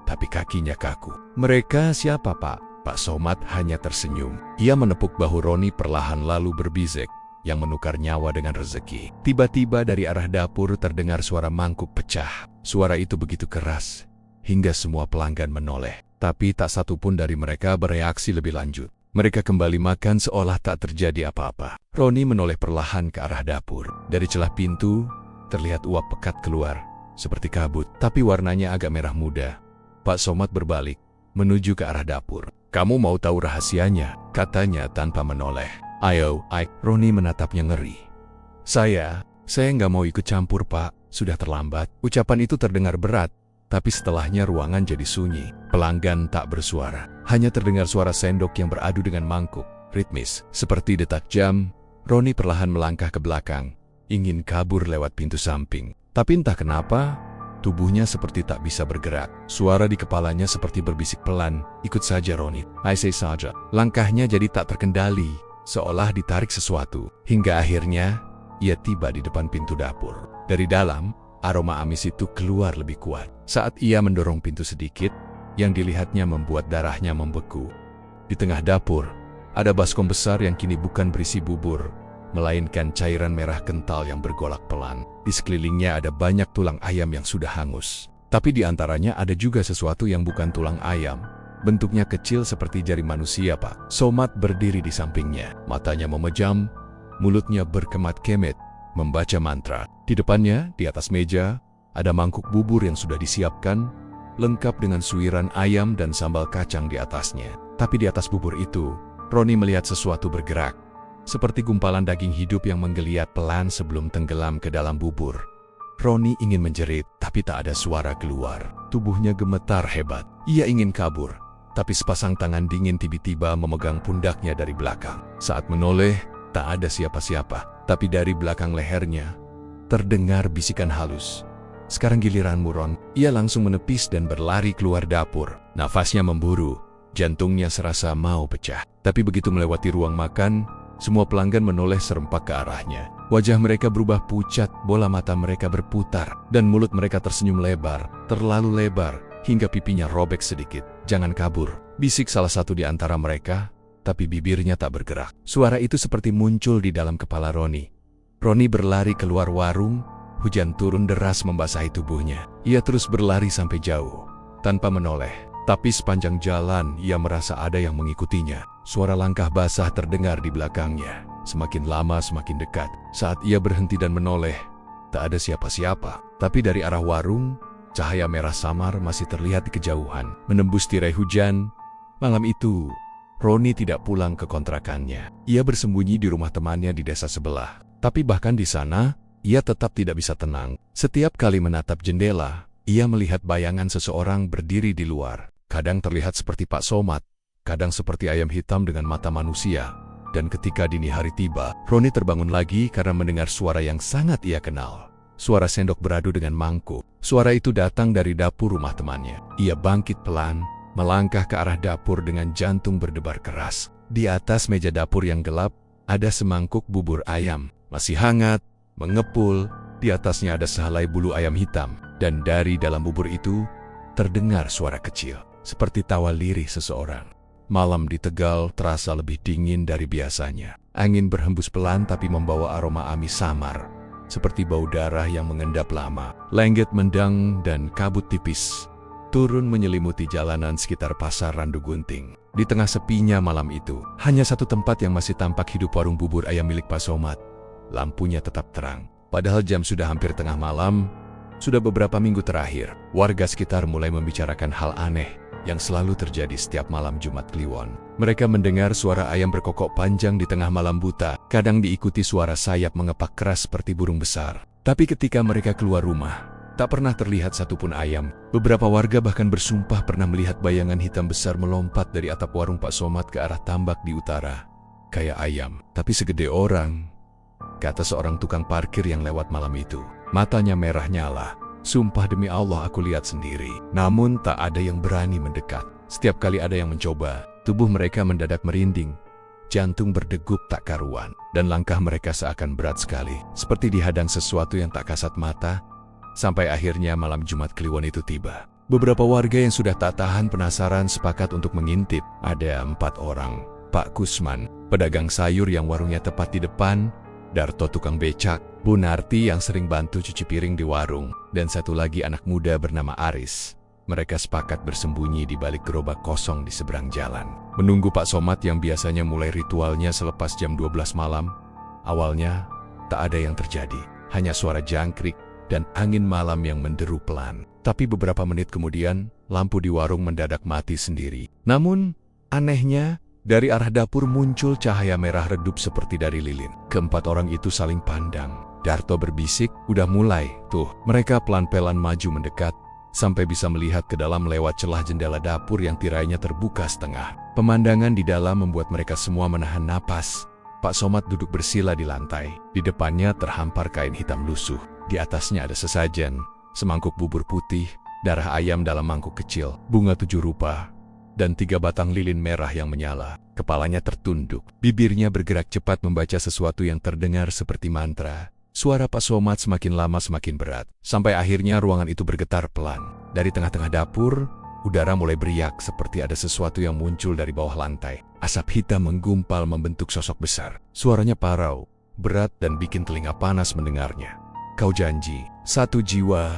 tapi kakinya kaku. Mereka siapa, Pak? Pak Somad hanya tersenyum. Ia menepuk bahu Roni perlahan lalu berbisik, yang menukar nyawa dengan rezeki. Tiba-tiba dari arah dapur terdengar suara mangkuk pecah. Suara itu begitu keras, hingga semua pelanggan menoleh. Tapi tak satu pun dari mereka bereaksi lebih lanjut. Mereka kembali makan seolah tak terjadi apa-apa. Roni menoleh perlahan ke arah dapur. Dari celah pintu, terlihat uap pekat keluar, seperti kabut, tapi warnanya agak merah muda. Pak Somad berbalik, menuju ke arah dapur. Kamu mau tahu rahasianya? Katanya tanpa menoleh. Ayo. Roni menatapnya ngeri. Saya nggak mau ikut campur, Pak. Sudah terlambat. Ucapan itu terdengar berat, tapi setelahnya ruangan jadi sunyi. Pelanggan tak bersuara. Hanya terdengar suara sendok yang beradu dengan mangkuk. Ritmis, seperti detak jam. Roni perlahan melangkah ke belakang, ingin kabur lewat pintu samping. Tapi entah kenapa, tubuhnya seperti tak bisa bergerak. Suara di kepalanya seperti berbisik pelan, ikut saja Roni. Say saja. Langkahnya jadi tak terkendali, seolah ditarik sesuatu. Hingga akhirnya, ia tiba di depan pintu dapur. Dari dalam, aroma amis itu keluar lebih kuat. Saat ia mendorong pintu sedikit, yang dilihatnya membuat darahnya membeku. Di tengah dapur, ada baskom besar yang kini bukan berisi bubur, melainkan cairan merah kental yang bergolak pelan. Di sekelilingnya ada banyak tulang ayam yang sudah hangus. Tapi di antaranya ada juga sesuatu yang bukan tulang ayam. Bentuknya kecil seperti jari manusia, Pak. Somad berdiri di sampingnya. Matanya memejam, mulutnya berkemat-kemet, membaca mantra. Di depannya, di atas meja, ada mangkuk bubur yang sudah disiapkan, lengkap dengan suiran ayam dan sambal kacang di atasnya. Tapi di atas bubur itu, Roni melihat sesuatu bergerak, seperti gumpalan daging hidup yang menggeliat pelan sebelum tenggelam ke dalam bubur. Roni ingin menjerit, tapi tak ada suara keluar. Tubuhnya gemetar hebat. Ia ingin kabur, tapi sepasang tangan dingin tiba-tiba memegang pundaknya dari belakang. Saat menoleh, tak ada siapa-siapa, tapi dari belakang lehernya terdengar bisikan halus. Sekarang giliranmu, Ron. Ia langsung menepis dan berlari keluar dapur. Nafasnya memburu, jantungnya serasa mau pecah. Tapi begitu melewati ruang makan, semua pelanggan menoleh serempak ke arahnya. Wajah mereka berubah pucat, bola mata mereka berputar, dan mulut mereka tersenyum lebar, terlalu lebar, hingga pipinya robek sedikit. Jangan kabur, bisik salah satu di antara mereka, tapi bibirnya tak bergerak. Suara itu seperti muncul di dalam kepala Roni. Roni berlari keluar warung, hujan turun deras membasahi tubuhnya. Ia terus berlari sampai jauh, tanpa menoleh. Tapi sepanjang jalan, ia merasa ada yang mengikutinya. Suara langkah basah terdengar di belakangnya. Semakin lama semakin dekat. Saat ia berhenti dan menoleh, tak ada siapa-siapa. Tapi dari arah warung, cahaya merah samar masih terlihat di kejauhan, menembus tirai hujan. Malam itu, Roni tidak pulang ke kontrakannya. Ia bersembunyi di rumah temannya di desa sebelah. Tapi bahkan di sana, ia tetap tidak bisa tenang. Setiap kali menatap jendela, ia melihat bayangan seseorang berdiri di luar. Kadang terlihat seperti Pak Somad, kadang seperti ayam hitam dengan mata manusia. Dan ketika dini hari tiba, Roni terbangun lagi karena mendengar suara yang sangat ia kenal. Suara sendok beradu dengan mangkuk. Suara itu datang dari dapur rumah temannya. Ia bangkit pelan, melangkah ke arah dapur dengan jantung berdebar keras. Di atas meja dapur yang gelap, ada semangkuk bubur ayam, masih hangat, mengepul. Di atasnya ada sehelai bulu ayam hitam. Dan dari dalam bubur itu, terdengar suara kecil, seperti tawa lirih seseorang. Malam di Tegal terasa lebih dingin dari biasanya. Angin berhembus pelan tapi membawa aroma amis samar, seperti bau darah yang mengendap lama. Lengget mendang dan kabut tipis turun menyelimuti jalanan sekitar pasar Randu Gunting. Di tengah sepinya malam itu, hanya satu tempat yang masih tampak hidup, warung bubur ayam milik Pak Somad. Lampunya tetap terang. Padahal jam sudah hampir tengah malam, sudah beberapa minggu terakhir, warga sekitar mulai membicarakan hal aneh yang selalu terjadi setiap malam Jumat Kliwon. Mereka mendengar suara ayam berkokok panjang di tengah malam buta, kadang diikuti suara sayap mengepak keras seperti burung besar. Tapi ketika mereka keluar rumah, tak pernah terlihat satupun ayam. Beberapa warga bahkan bersumpah pernah melihat bayangan hitam besar melompat dari atap warung Pak Somad ke arah tambak di utara. Kayak ayam, tapi segede orang, kata seorang tukang parkir yang lewat malam itu. Matanya merah nyala. Sumpah demi Allah aku lihat sendiri. Namun tak ada yang berani mendekat. Setiap kali ada yang mencoba, tubuh mereka mendadak merinding. Jantung berdegup tak karuan. Dan langkah mereka seakan berat sekali. Seperti dihadang sesuatu yang tak kasat mata. Sampai akhirnya malam Jumat Kliwon itu tiba. Beberapa warga yang sudah tak tahan penasaran sepakat untuk mengintip. Ada 4 orang. Pak Kusman, pedagang sayur yang warungnya tepat di depan. Darto tukang becak, Bu Narti yang sering bantu cuci piring di warung, dan satu lagi anak muda bernama Aris. Mereka sepakat bersembunyi di balik gerobak kosong di seberang jalan, menunggu Pak Somad yang biasanya mulai ritualnya selepas jam 12 malam. Awalnya, tak ada yang terjadi, hanya suara jangkrik dan angin malam yang menderu pelan. Tapi beberapa menit kemudian, lampu di warung mendadak mati sendiri. Namun, anehnya, dari arah dapur muncul cahaya merah redup seperti dari lilin. Keempat orang itu saling pandang. Darto berbisik, udah mulai, tuh. Mereka pelan-pelan maju mendekat, sampai bisa melihat ke dalam lewat celah jendela dapur yang tirainya terbuka setengah. Pemandangan di dalam membuat mereka semua menahan napas. Pak Somad duduk bersila di lantai. Di depannya terhampar kain hitam lusuh. Di atasnya ada sesajen, semangkuk bubur putih, darah ayam dalam mangkuk kecil, bunga 7 rupa, dan 3 batang lilin merah yang menyala. Kepalanya tertunduk, bibirnya bergerak cepat membaca sesuatu yang terdengar seperti mantra. Suara Pak Somad semakin lama semakin berat, sampai akhirnya ruangan itu bergetar pelan. Dari tengah-tengah dapur, udara mulai beriak seperti ada sesuatu yang muncul dari bawah lantai. Asap hitam menggumpal membentuk sosok besar. Suaranya parau, berat dan bikin telinga panas mendengarnya. Kau janji, 1 jiwa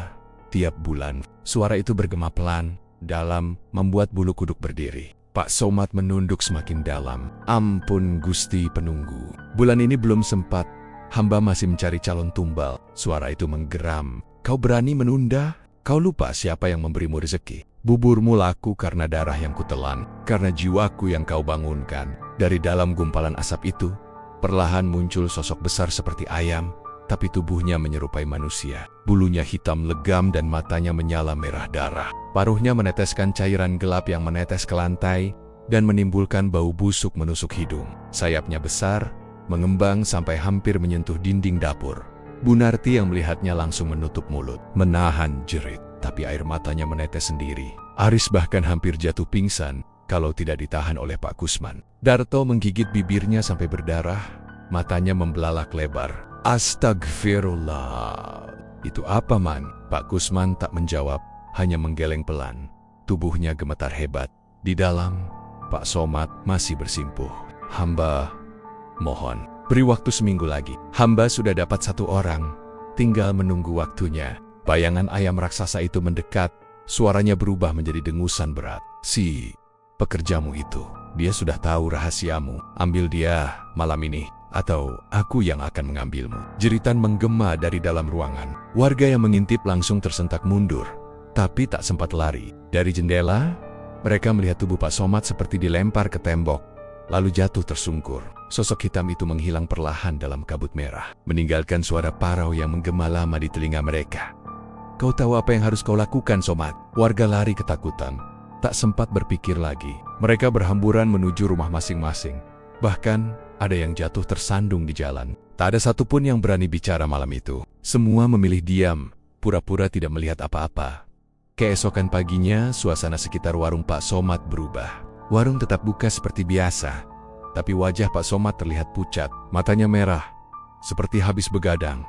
tiap bulan. Suara itu bergema pelan, dalam, membuat bulu kuduk berdiri. Pak Somad menunduk semakin dalam. Ampun Gusti Penunggu, bulan ini belum sempat. Hamba masih mencari calon tumbal. Suara itu menggeram. Kau berani menunda? Kau lupa siapa yang memberimu rezeki. Buburmu laku karena darah yang kutelan, karena jiwaku yang kau bangunkan. Dari dalam gumpalan asap itu, perlahan muncul sosok besar seperti ayam, tapi tubuhnya menyerupai manusia. Bulunya hitam legam dan matanya menyala merah darah. Paruhnya meneteskan cairan gelap yang menetes ke lantai dan menimbulkan bau busuk menusuk hidung. Sayapnya besar, mengembang sampai hampir menyentuh dinding dapur. Bu Narti yang melihatnya langsung menutup mulut, menahan jerit, tapi air matanya menetes sendiri. Aris bahkan hampir jatuh pingsan kalau tidak ditahan oleh Pak Kusman. Darto menggigit bibirnya sampai berdarah, matanya membelalak lebar. Astagfirullah. Itu apa, Man? Pak Kusman tak menjawab, hanya menggeleng pelan. Tubuhnya gemetar hebat. Di dalam, Pak Somad masih bersimpuh. Hamba mohon, beri waktu seminggu lagi. Hamba sudah dapat 1 orang. Tinggal menunggu waktunya. Bayangan ayam raksasa itu mendekat. Suaranya berubah menjadi dengusan berat. Si pekerjamu itu, dia sudah tahu rahasiamu. Ambil dia malam ini, atau aku yang akan mengambilmu. Jeritan menggema dari dalam ruangan. Warga yang mengintip langsung tersentak mundur, tapi tak sempat lari. Dari jendela, mereka melihat tubuh Pak Somad seperti dilempar ke tembok, lalu jatuh tersungkur. Sosok hitam itu menghilang perlahan dalam kabut merah, meninggalkan suara parau yang menggema lama di telinga mereka. Kau tahu apa yang harus kau lakukan, Somad? Warga lari ketakutan, tak sempat berpikir lagi. Mereka berhamburan menuju rumah masing-masing. Bahkan, ada yang jatuh tersandung di jalan. Tak ada satupun yang berani bicara malam itu. Semua memilih diam, pura-pura tidak melihat apa-apa. Keesokan paginya, suasana sekitar warung Pak Somad berubah. Warung tetap buka seperti biasa, tapi wajah Pak Somad terlihat pucat. Matanya merah, seperti habis begadang.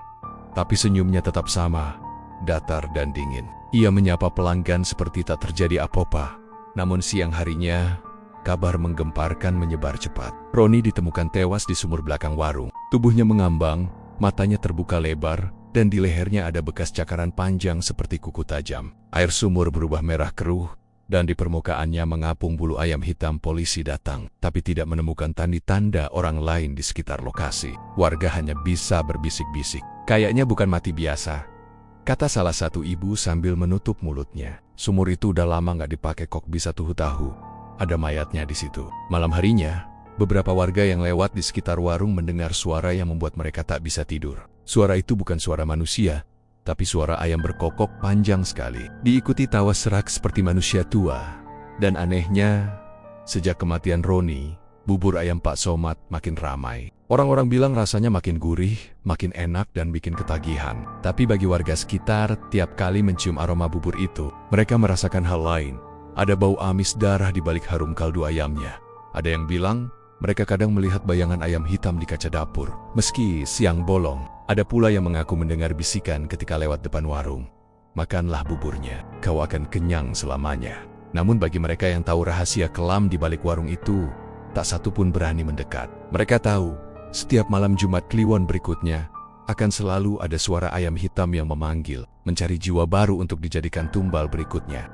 Tapi senyumnya tetap sama, datar dan dingin. Ia menyapa pelanggan seperti tak terjadi apa-apa. Namun siang harinya, kabar menggemparkan menyebar cepat. Roni ditemukan tewas di sumur belakang warung. Tubuhnya mengambang, Matanya terbuka lebar, dan di lehernya ada bekas cakaran panjang seperti kuku tajam. Air sumur berubah merah keruh, dan di permukaannya mengapung bulu ayam hitam. Polisi datang, tapi tidak menemukan tanda orang lain di sekitar lokasi. Warga hanya bisa berbisik-bisik. "Kayaknya bukan mati biasa," kata salah satu ibu sambil menutup mulutnya. "Sumur itu udah lama nggak dipakai, kok bisa tahu ada mayatnya di situ." Malam harinya, beberapa warga yang lewat di sekitar warung mendengar suara yang membuat mereka tak bisa tidur. Suara itu bukan suara manusia, tapi suara ayam berkokok panjang sekali. Diikuti tawa serak seperti manusia tua. Dan anehnya, sejak kematian Roni, bubur ayam Pak Somad makin ramai. Orang-orang bilang rasanya makin gurih, makin enak, dan bikin ketagihan. Tapi bagi warga sekitar, tiap kali mencium aroma bubur itu, mereka merasakan hal lain. Ada bau amis darah di balik harum kaldu ayamnya. Ada yang bilang, mereka kadang melihat bayangan ayam hitam di kaca dapur. Meski siang bolong, ada pula yang mengaku mendengar bisikan ketika lewat depan warung. "Makanlah buburnya, kau akan kenyang selamanya." Namun bagi mereka yang tahu rahasia kelam di balik warung itu, tak satu pun berani mendekat. Mereka tahu, setiap malam Jumat Kliwon berikutnya, akan selalu ada suara ayam hitam yang memanggil, mencari jiwa baru untuk dijadikan tumbal berikutnya.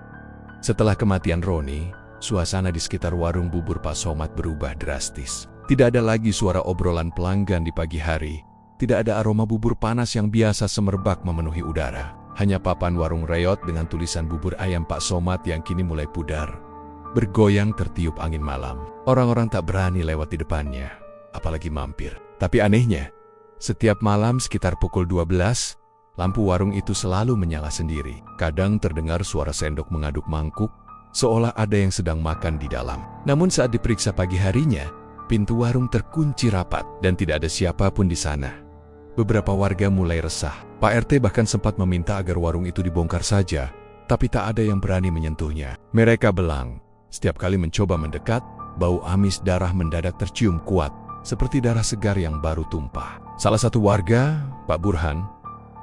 Setelah kematian Roni, suasana di sekitar warung bubur Pak Somad berubah drastis. Tidak ada lagi suara obrolan pelanggan di pagi hari. Tidak ada aroma bubur panas yang biasa semerbak memenuhi udara. Hanya papan warung reot dengan tulisan bubur ayam Pak Somad yang kini mulai pudar, bergoyang tertiup angin malam. Orang-orang tak berani lewat di depannya, apalagi mampir. Tapi anehnya, setiap malam sekitar pukul 12, lampu warung itu selalu menyala sendiri. Kadang terdengar suara sendok mengaduk mangkuk, seolah ada yang sedang makan di dalam. Namun saat diperiksa pagi harinya, pintu warung terkunci rapat dan tidak ada siapapun di sana. Beberapa warga mulai resah. Pak RT bahkan sempat meminta agar warung itu dibongkar saja, tapi tak ada yang berani menyentuhnya. Mereka belang. Setiap kali mencoba mendekat, bau amis darah mendadak tercium kuat, seperti darah segar yang baru tumpah. Salah satu warga, Pak Burhan,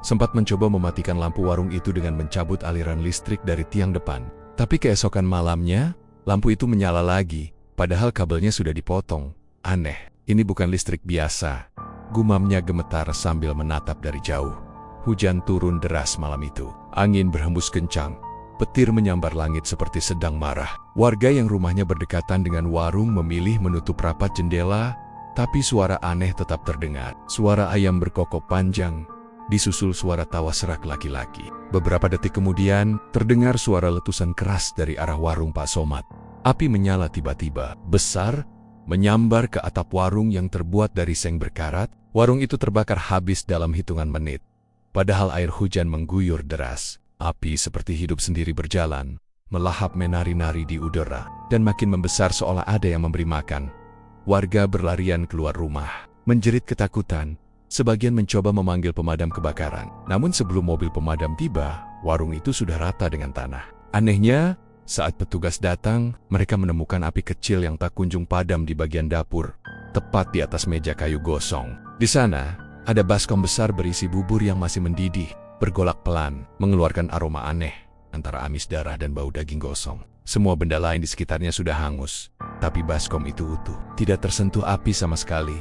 sempat mencoba mematikan lampu warung itu dengan mencabut aliran listrik dari tiang depan. Tapi keesokan malamnya, lampu itu menyala lagi, padahal kabelnya sudah dipotong. "Aneh, ini bukan listrik biasa," gumamnya gemetar sambil menatap dari jauh. Hujan turun deras malam itu. Angin berhembus kencang. Petir menyambar langit seperti sedang marah. Warga yang rumahnya berdekatan dengan warung memilih menutup rapat jendela, tapi suara aneh tetap terdengar. Suara ayam berkokok panjang, disusul suara tawa serak laki-laki. Beberapa detik kemudian, terdengar suara letusan keras dari arah warung Pak Somad. Api menyala tiba-tiba, besar, menyambar ke atap warung yang terbuat dari seng berkarat. Warung itu terbakar habis dalam hitungan menit. Padahal air hujan mengguyur deras. Api seperti hidup sendiri berjalan, melahap menari-nari di udara, dan makin membesar seolah ada yang memberi makan. Warga berlarian keluar rumah, menjerit ketakutan. Sebagian mencoba memanggil pemadam kebakaran. Namun sebelum mobil pemadam tiba, warung itu sudah rata dengan tanah. Anehnya, saat petugas datang, mereka menemukan api kecil yang tak kunjung padam di bagian dapur, tepat di atas meja kayu gosong. Di sana, ada baskom besar berisi bubur yang masih mendidih, bergolak pelan, mengeluarkan aroma aneh, antara amis darah dan bau daging gosong. Semua benda lain di sekitarnya sudah hangus, tapi baskom itu utuh, tidak tersentuh api sama sekali.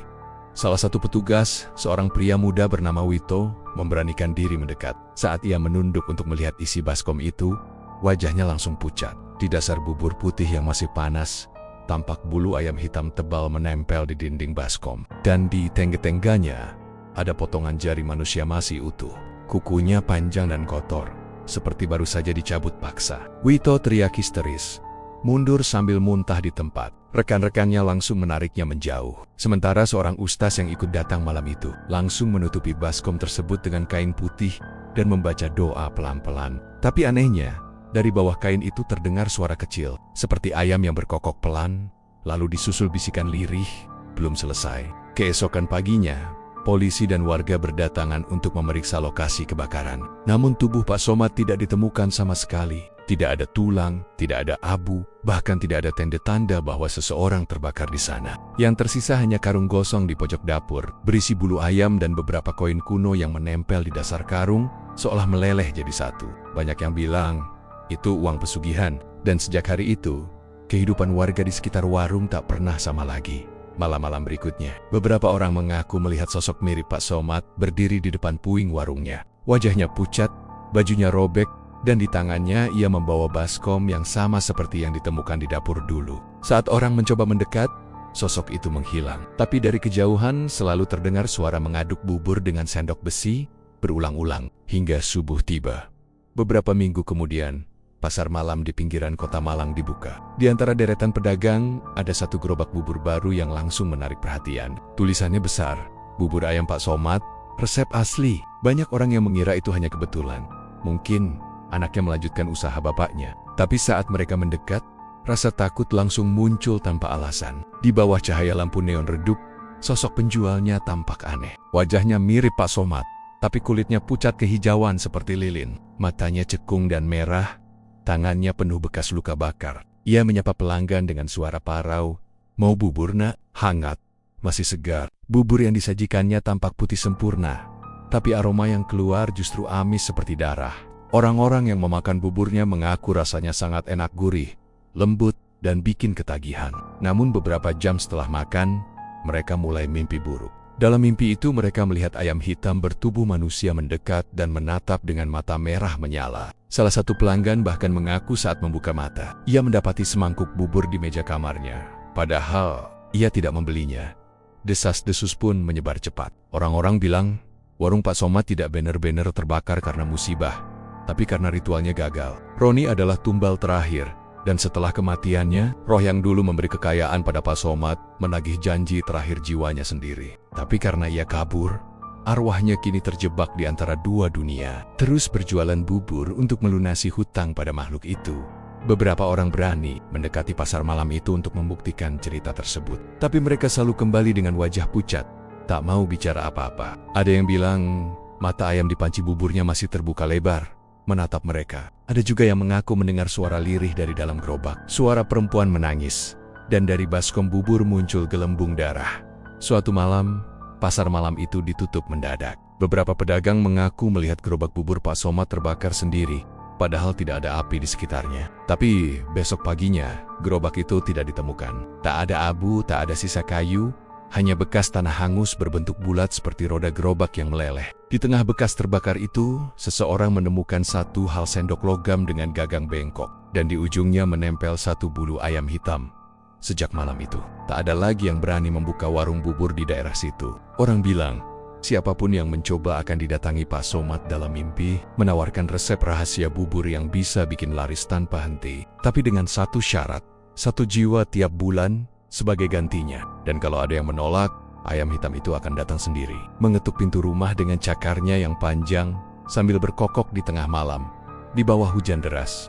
Salah satu petugas, seorang pria muda bernama Wito, memberanikan diri mendekat. Saat ia menunduk untuk melihat isi baskom itu, wajahnya langsung pucat. Di dasar bubur putih yang masih panas, tampak bulu ayam hitam tebal menempel di dinding baskom. Dan di tengga-tengganya, ada potongan jari manusia masih utuh. Kukunya panjang dan kotor, seperti baru saja dicabut paksa. Wito teriak histeris, mundur sambil muntah di tempat. Rekan-rekannya langsung menariknya menjauh. Sementara seorang ustaz yang ikut datang malam itu, langsung menutupi baskom tersebut dengan kain putih dan membaca doa pelan-pelan. Tapi anehnya, dari bawah kain itu terdengar suara kecil, seperti ayam yang berkokok pelan, lalu disusul bisikan lirih, belum selesai. Keesokan paginya, polisi dan warga berdatangan untuk memeriksa lokasi kebakaran. Namun tubuh Pak Somad tidak ditemukan sama sekali. Tidak ada tulang, tidak ada abu, bahkan tidak ada tanda-tanda bahwa seseorang terbakar di sana. Yang tersisa hanya karung gosong di pojok dapur, berisi bulu ayam dan beberapa koin kuno yang menempel di dasar karung, seolah meleleh jadi satu. Banyak yang bilang, itu uang pesugihan. Dan sejak hari itu, kehidupan warga di sekitar warung tak pernah sama lagi. Malam-malam berikutnya, beberapa orang mengaku melihat sosok mirip Pak Somad berdiri di depan puing warungnya. Wajahnya pucat, bajunya robek, dan di tangannya ia membawa baskom yang sama seperti yang ditemukan di dapur dulu. Saat orang mencoba mendekat, sosok itu menghilang. Tapi dari kejauhan selalu terdengar suara mengaduk bubur dengan sendok besi berulang-ulang hingga subuh tiba. Beberapa minggu kemudian, pasar malam di pinggiran kota Malang dibuka. Di antara deretan pedagang, ada satu gerobak bubur baru yang langsung menarik perhatian. Tulisannya besar, "Bubur ayam Pak Somad, resep asli." Banyak orang yang mengira itu hanya kebetulan. Mungkin anaknya melanjutkan usaha bapaknya. Tapi saat mereka mendekat, rasa takut langsung muncul tanpa alasan. Di bawah cahaya lampu neon redup, sosok penjualnya tampak aneh. Wajahnya mirip Pak Somad, tapi kulitnya pucat kehijauan seperti lilin. Matanya cekung dan merah, tangannya penuh bekas luka bakar. Ia menyapa pelanggan dengan suara parau, "Mau bubur, Nak? Hangat, masih segar." Bubur yang disajikannya tampak putih sempurna, tapi aroma yang keluar justru amis seperti darah. Orang-orang yang memakan buburnya mengaku rasanya sangat enak, gurih, lembut, dan bikin ketagihan. Namun beberapa jam setelah makan, mereka mulai mimpi buruk. Dalam mimpi itu mereka melihat ayam hitam bertubuh manusia mendekat dan menatap dengan mata merah menyala. Salah satu pelanggan bahkan mengaku saat membuka mata, ia mendapati semangkuk bubur di meja kamarnya. Padahal ia tidak membelinya. Desas-desus pun menyebar cepat. Orang-orang bilang, warung Pak Somad tidak benar-benar terbakar karena musibah, tapi karena ritualnya gagal. Roni adalah tumbal terakhir. Dan setelah kematiannya, roh yang dulu memberi kekayaan pada Pak Somad menagih janji terakhir jiwanya sendiri. Tapi karena ia kabur, arwahnya kini terjebak di antara dua dunia. Terus berjualan bubur untuk melunasi hutang pada makhluk itu. Beberapa orang berani mendekati pasar malam itu untuk membuktikan cerita tersebut. Tapi mereka selalu kembali dengan wajah pucat, tak mau bicara apa-apa. Ada yang bilang mata ayam di panci buburnya masih terbuka lebar, menatap mereka. Ada juga yang mengaku mendengar suara lirih dari dalam gerobak. Suara perempuan menangis, dan dari baskom bubur muncul gelembung darah. Suatu malam, pasar malam itu ditutup mendadak. Beberapa pedagang mengaku melihat gerobak bubur Pak Somad terbakar sendiri, padahal tidak ada api di sekitarnya. Tapi besok paginya, gerobak itu tidak ditemukan. Tak ada abu, tak ada sisa kayu, hanya bekas tanah hangus berbentuk bulat seperti roda gerobak yang meleleh. Di tengah bekas terbakar itu, seseorang menemukan satu hal sendok logam dengan gagang bengkok, dan di ujungnya menempel satu bulu ayam hitam. Sejak malam itu, tak ada lagi yang berani membuka warung bubur di daerah situ. Orang bilang, siapapun yang mencoba akan didatangi Pak Somad dalam mimpi, menawarkan resep rahasia bubur yang bisa bikin laris tanpa henti. Tapi dengan satu syarat, 1 jiwa tiap bulan sebagai gantinya. Dan kalau ada yang menolak, ayam hitam itu akan datang sendiri, mengetuk pintu rumah dengan cakarnya yang panjang sambil berkokok di tengah malam, di bawah hujan deras.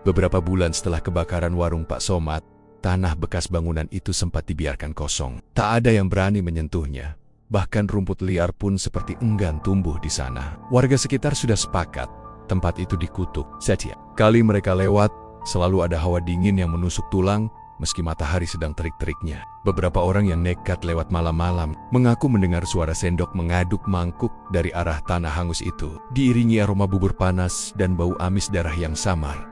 Beberapa bulan setelah kebakaran warung Pak Somad, tanah bekas bangunan itu sempat dibiarkan kosong. Tak ada yang berani menyentuhnya. Bahkan rumput liar pun seperti enggan tumbuh di sana. Warga sekitar sudah sepakat, tempat itu dikutuk. Setiap kali mereka lewat, selalu ada hawa dingin yang menusuk tulang, meski matahari sedang terik-teriknya. Beberapa orang yang nekat lewat malam-malam mengaku mendengar suara sendok mengaduk mangkuk dari arah tanah hangus itu, diiringi aroma bubur panas dan bau amis darah yang samar.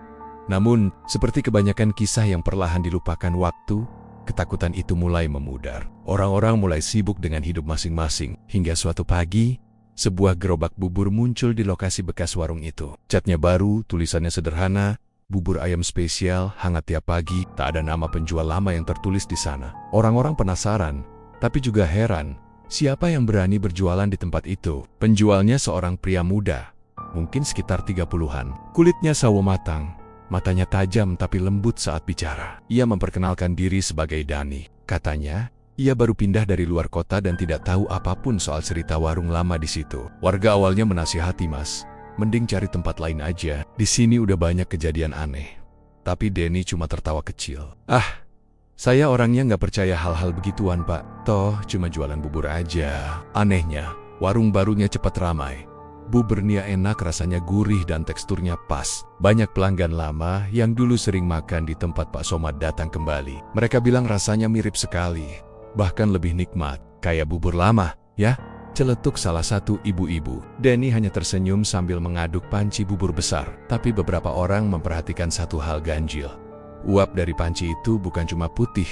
Namun, seperti kebanyakan kisah yang perlahan dilupakan waktu, ketakutan itu mulai memudar. Orang-orang mulai sibuk dengan hidup masing-masing, hingga suatu pagi, sebuah gerobak bubur muncul di lokasi bekas warung itu. Catnya baru, tulisannya sederhana, "Bubur ayam spesial, hangat tiap pagi." Tak ada nama penjual lama yang tertulis di sana. Orang-orang penasaran, tapi juga heran, siapa yang berani berjualan di tempat itu. Penjualnya seorang pria muda, mungkin sekitar 30-an. Kulitnya sawo matang, matanya tajam tapi lembut saat bicara. Ia memperkenalkan diri sebagai Dani. Katanya, ia baru pindah dari luar kota dan tidak tahu apapun soal cerita warung lama di situ. Warga awalnya menasihati, "Mas, mending cari tempat lain aja. Di sini udah banyak kejadian aneh." Tapi Denny cuma tertawa kecil. Saya orangnya nggak percaya hal-hal begituan, Pak. Toh cuma jualan bubur aja." Anehnya, warung barunya cepat ramai. Buburnya enak, rasanya gurih dan teksturnya pas. Banyak pelanggan lama yang dulu sering makan di tempat Pak Somad datang kembali. Mereka bilang rasanya mirip sekali, bahkan lebih nikmat. "Kayak bubur lama, ya?" celetuk salah satu ibu-ibu. Denny hanya tersenyum sambil mengaduk panci bubur besar. Tapi beberapa orang memperhatikan satu hal ganjil. Uap dari panci itu bukan cuma putih,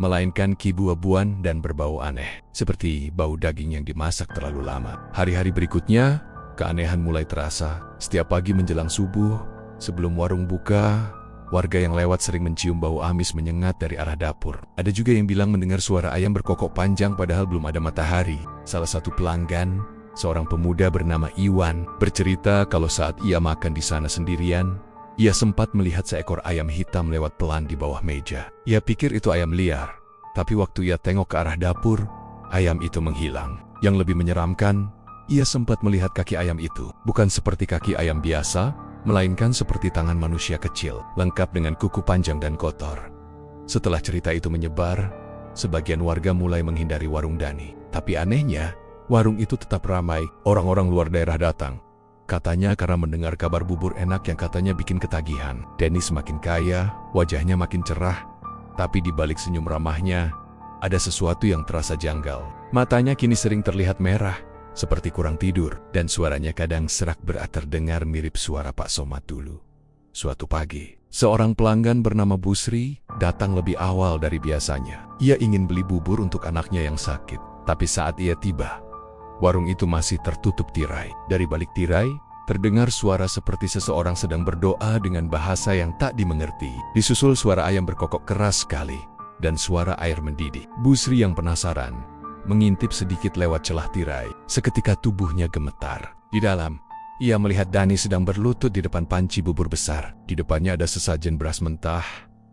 melainkan kibu-abuan dan berbau aneh, seperti bau daging yang dimasak terlalu lama. Hari-hari berikutnya, keanehan mulai terasa. Setiap pagi menjelang subuh, sebelum warung buka, warga yang lewat sering mencium bau amis menyengat dari arah dapur. Ada juga yang bilang mendengar suara ayam berkokok panjang padahal belum ada matahari. Salah satu pelanggan, seorang pemuda bernama Iwan, bercerita kalau saat ia makan di sana sendirian, ia sempat melihat seekor ayam hitam lewat pelan di bawah meja. Ia pikir itu ayam liar, tapi waktu ia tengok ke arah dapur, ayam itu menghilang. Yang lebih menyeramkan, ia sempat melihat kaki ayam itu, bukan seperti kaki ayam biasa, melainkan seperti tangan manusia kecil, lengkap dengan kuku panjang dan kotor. Setelah cerita itu menyebar, sebagian warga mulai menghindari warung Dani. Tapi anehnya, warung itu tetap ramai, orang-orang luar daerah datang. Katanya karena mendengar kabar bubur enak yang katanya bikin ketagihan. Denny semakin kaya, wajahnya makin cerah, tapi di balik senyum ramahnya, ada sesuatu yang terasa janggal. Matanya kini sering terlihat merah, seperti kurang tidur, dan suaranya kadang serak berat terdengar mirip suara Pak Somad dulu. Suatu pagi, seorang pelanggan bernama Busri datang lebih awal dari biasanya. Ia ingin beli bubur untuk anaknya yang sakit, tapi saat ia tiba, warung itu masih tertutup tirai. Dari balik tirai, terdengar suara seperti seseorang sedang berdoa dengan bahasa yang tak dimengerti. Disusul suara ayam berkokok keras sekali, dan suara air mendidih. Busri yang penasaran, mengintip sedikit lewat celah tirai. Seketika tubuhnya gemetar. Di dalam, ia melihat Dani sedang berlutut di depan panci bubur besar. Di depannya ada sesajen beras mentah,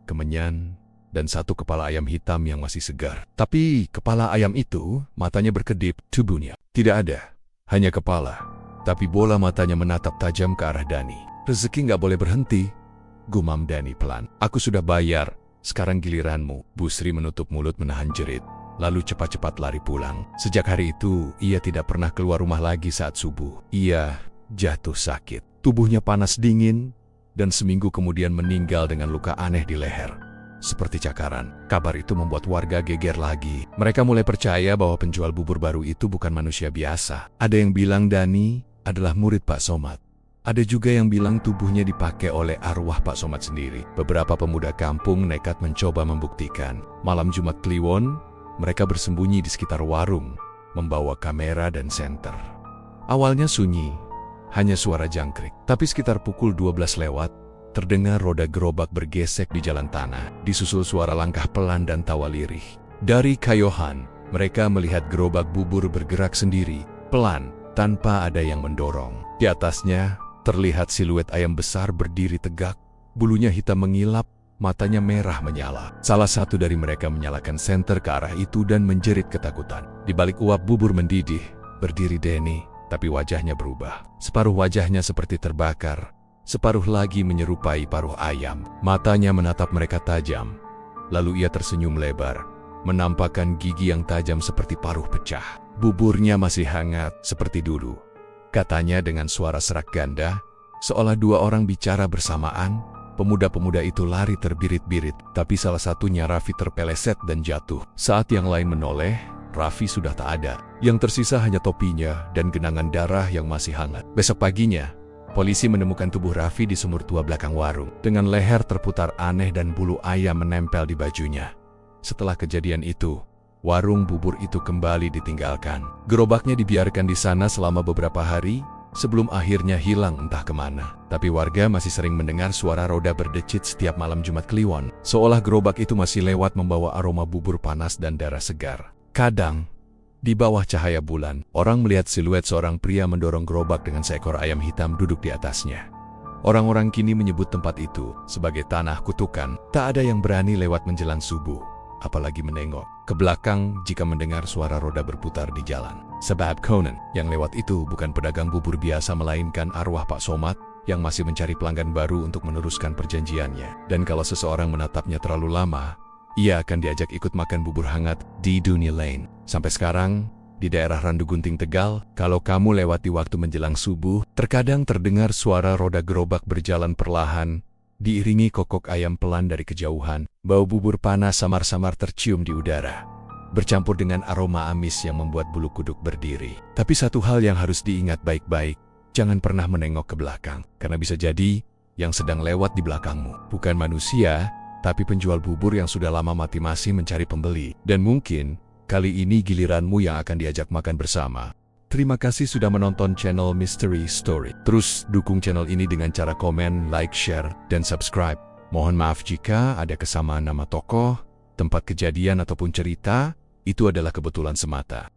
kemenyan, dan satu kepala ayam hitam yang masih segar. Tapi kepala ayam itu, matanya berkedip, tubuhnya tidak ada, hanya kepala. Tapi bola matanya menatap tajam ke arah Dani. Rezeki nggak boleh berhenti, gumam Dani pelan. Aku sudah bayar, sekarang giliranmu. Busri menutup mulut menahan jerit, lalu cepat-cepat lari pulang. Sejak hari itu, ia tidak pernah keluar rumah lagi saat subuh. Ia jatuh sakit, tubuhnya panas dingin, dan seminggu kemudian meninggal dengan luka aneh di leher, seperti cakaran. Kabar itu membuat warga geger lagi. Mereka mulai percaya bahwa penjual bubur baru itu bukan manusia biasa. Ada yang bilang Dani adalah murid Pak Somad. Ada juga yang bilang tubuhnya dipakai oleh arwah Pak Somad sendiri. Beberapa pemuda kampung nekat mencoba membuktikan. Malam Jumat Kliwon, mereka bersembunyi di sekitar warung, membawa kamera dan senter. Awalnya sunyi, hanya suara jangkrik. Tapi sekitar pukul 12 lewat, terdengar roda gerobak bergesek di jalan tanah, disusul suara langkah pelan dan tawa lirih. Dari kayohan, mereka melihat gerobak bubur bergerak sendiri, pelan, tanpa ada yang mendorong. Di atasnya, terlihat siluet ayam besar berdiri tegak, bulunya hitam mengilap, matanya merah menyala. Salah satu dari mereka menyalakan senter ke arah itu dan menjerit ketakutan. Di balik uap bubur mendidih, berdiri Denny, tapi wajahnya berubah. Separuh wajahnya seperti terbakar, separuh lagi menyerupai paruh ayam. Matanya menatap mereka tajam. Lalu ia tersenyum lebar, menampakkan gigi yang tajam seperti paruh pecah. Buburnya masih hangat seperti dulu. Katanya dengan suara serak ganda, seolah dua orang bicara bersamaan. Pemuda-pemuda itu lari terbirit-birit, tapi salah satunya Raffi terpeleset dan jatuh. Saat yang lain menoleh, Raffi sudah tak ada. Yang tersisa hanya topinya dan genangan darah yang masih hangat. Besok paginya, polisi menemukan tubuh Raffi di sumur tua belakang warung, dengan leher terputar aneh dan bulu ayam menempel di bajunya. Setelah kejadian itu, warung bubur itu kembali ditinggalkan. Gerobaknya dibiarkan di sana selama beberapa hari, sebelum akhirnya hilang entah kemana. Tapi warga masih sering mendengar suara roda berdecit setiap malam Jumat Kliwon, seolah gerobak itu masih lewat membawa aroma bubur panas dan darah segar. Kadang, di bawah cahaya bulan, orang melihat siluet seorang pria mendorong gerobak dengan seekor ayam hitam duduk di atasnya. Orang-orang kini menyebut tempat itu sebagai tanah kutukan. Tak ada yang berani lewat menjelang subuh, apalagi menengok ke belakang jika mendengar suara roda berputar di jalan. Sebab Conan yang lewat itu bukan pedagang bubur biasa, melainkan arwah Pak Somad yang masih mencari pelanggan baru untuk meneruskan perjanjiannya. Dan kalau seseorang menatapnya terlalu lama, ia akan diajak ikut makan bubur hangat di dunia lain. Sampai sekarang, di daerah Randu Gunting Tegal, kalau kamu lewat di waktu menjelang subuh, terkadang terdengar suara roda gerobak berjalan perlahan, diiringi kokok ayam pelan dari kejauhan. Bau bubur panas samar-samar tercium di udara, bercampur dengan aroma amis yang membuat bulu kuduk berdiri. Tapi satu hal yang harus diingat baik-baik, jangan pernah menengok ke belakang, karena bisa jadi yang sedang lewat di belakangmu bukan manusia, Tapi penjual bubur yang sudah lama mati masih mencari pembeli. Dan mungkin, kali ini giliranmu yang akan diajak makan bersama. Terima kasih sudah menonton channel Mystery Story. Terus dukung channel ini dengan cara komen, like, share, dan subscribe. Mohon maaf jika ada kesamaan nama tokoh, tempat kejadian ataupun cerita, itu adalah kebetulan semata.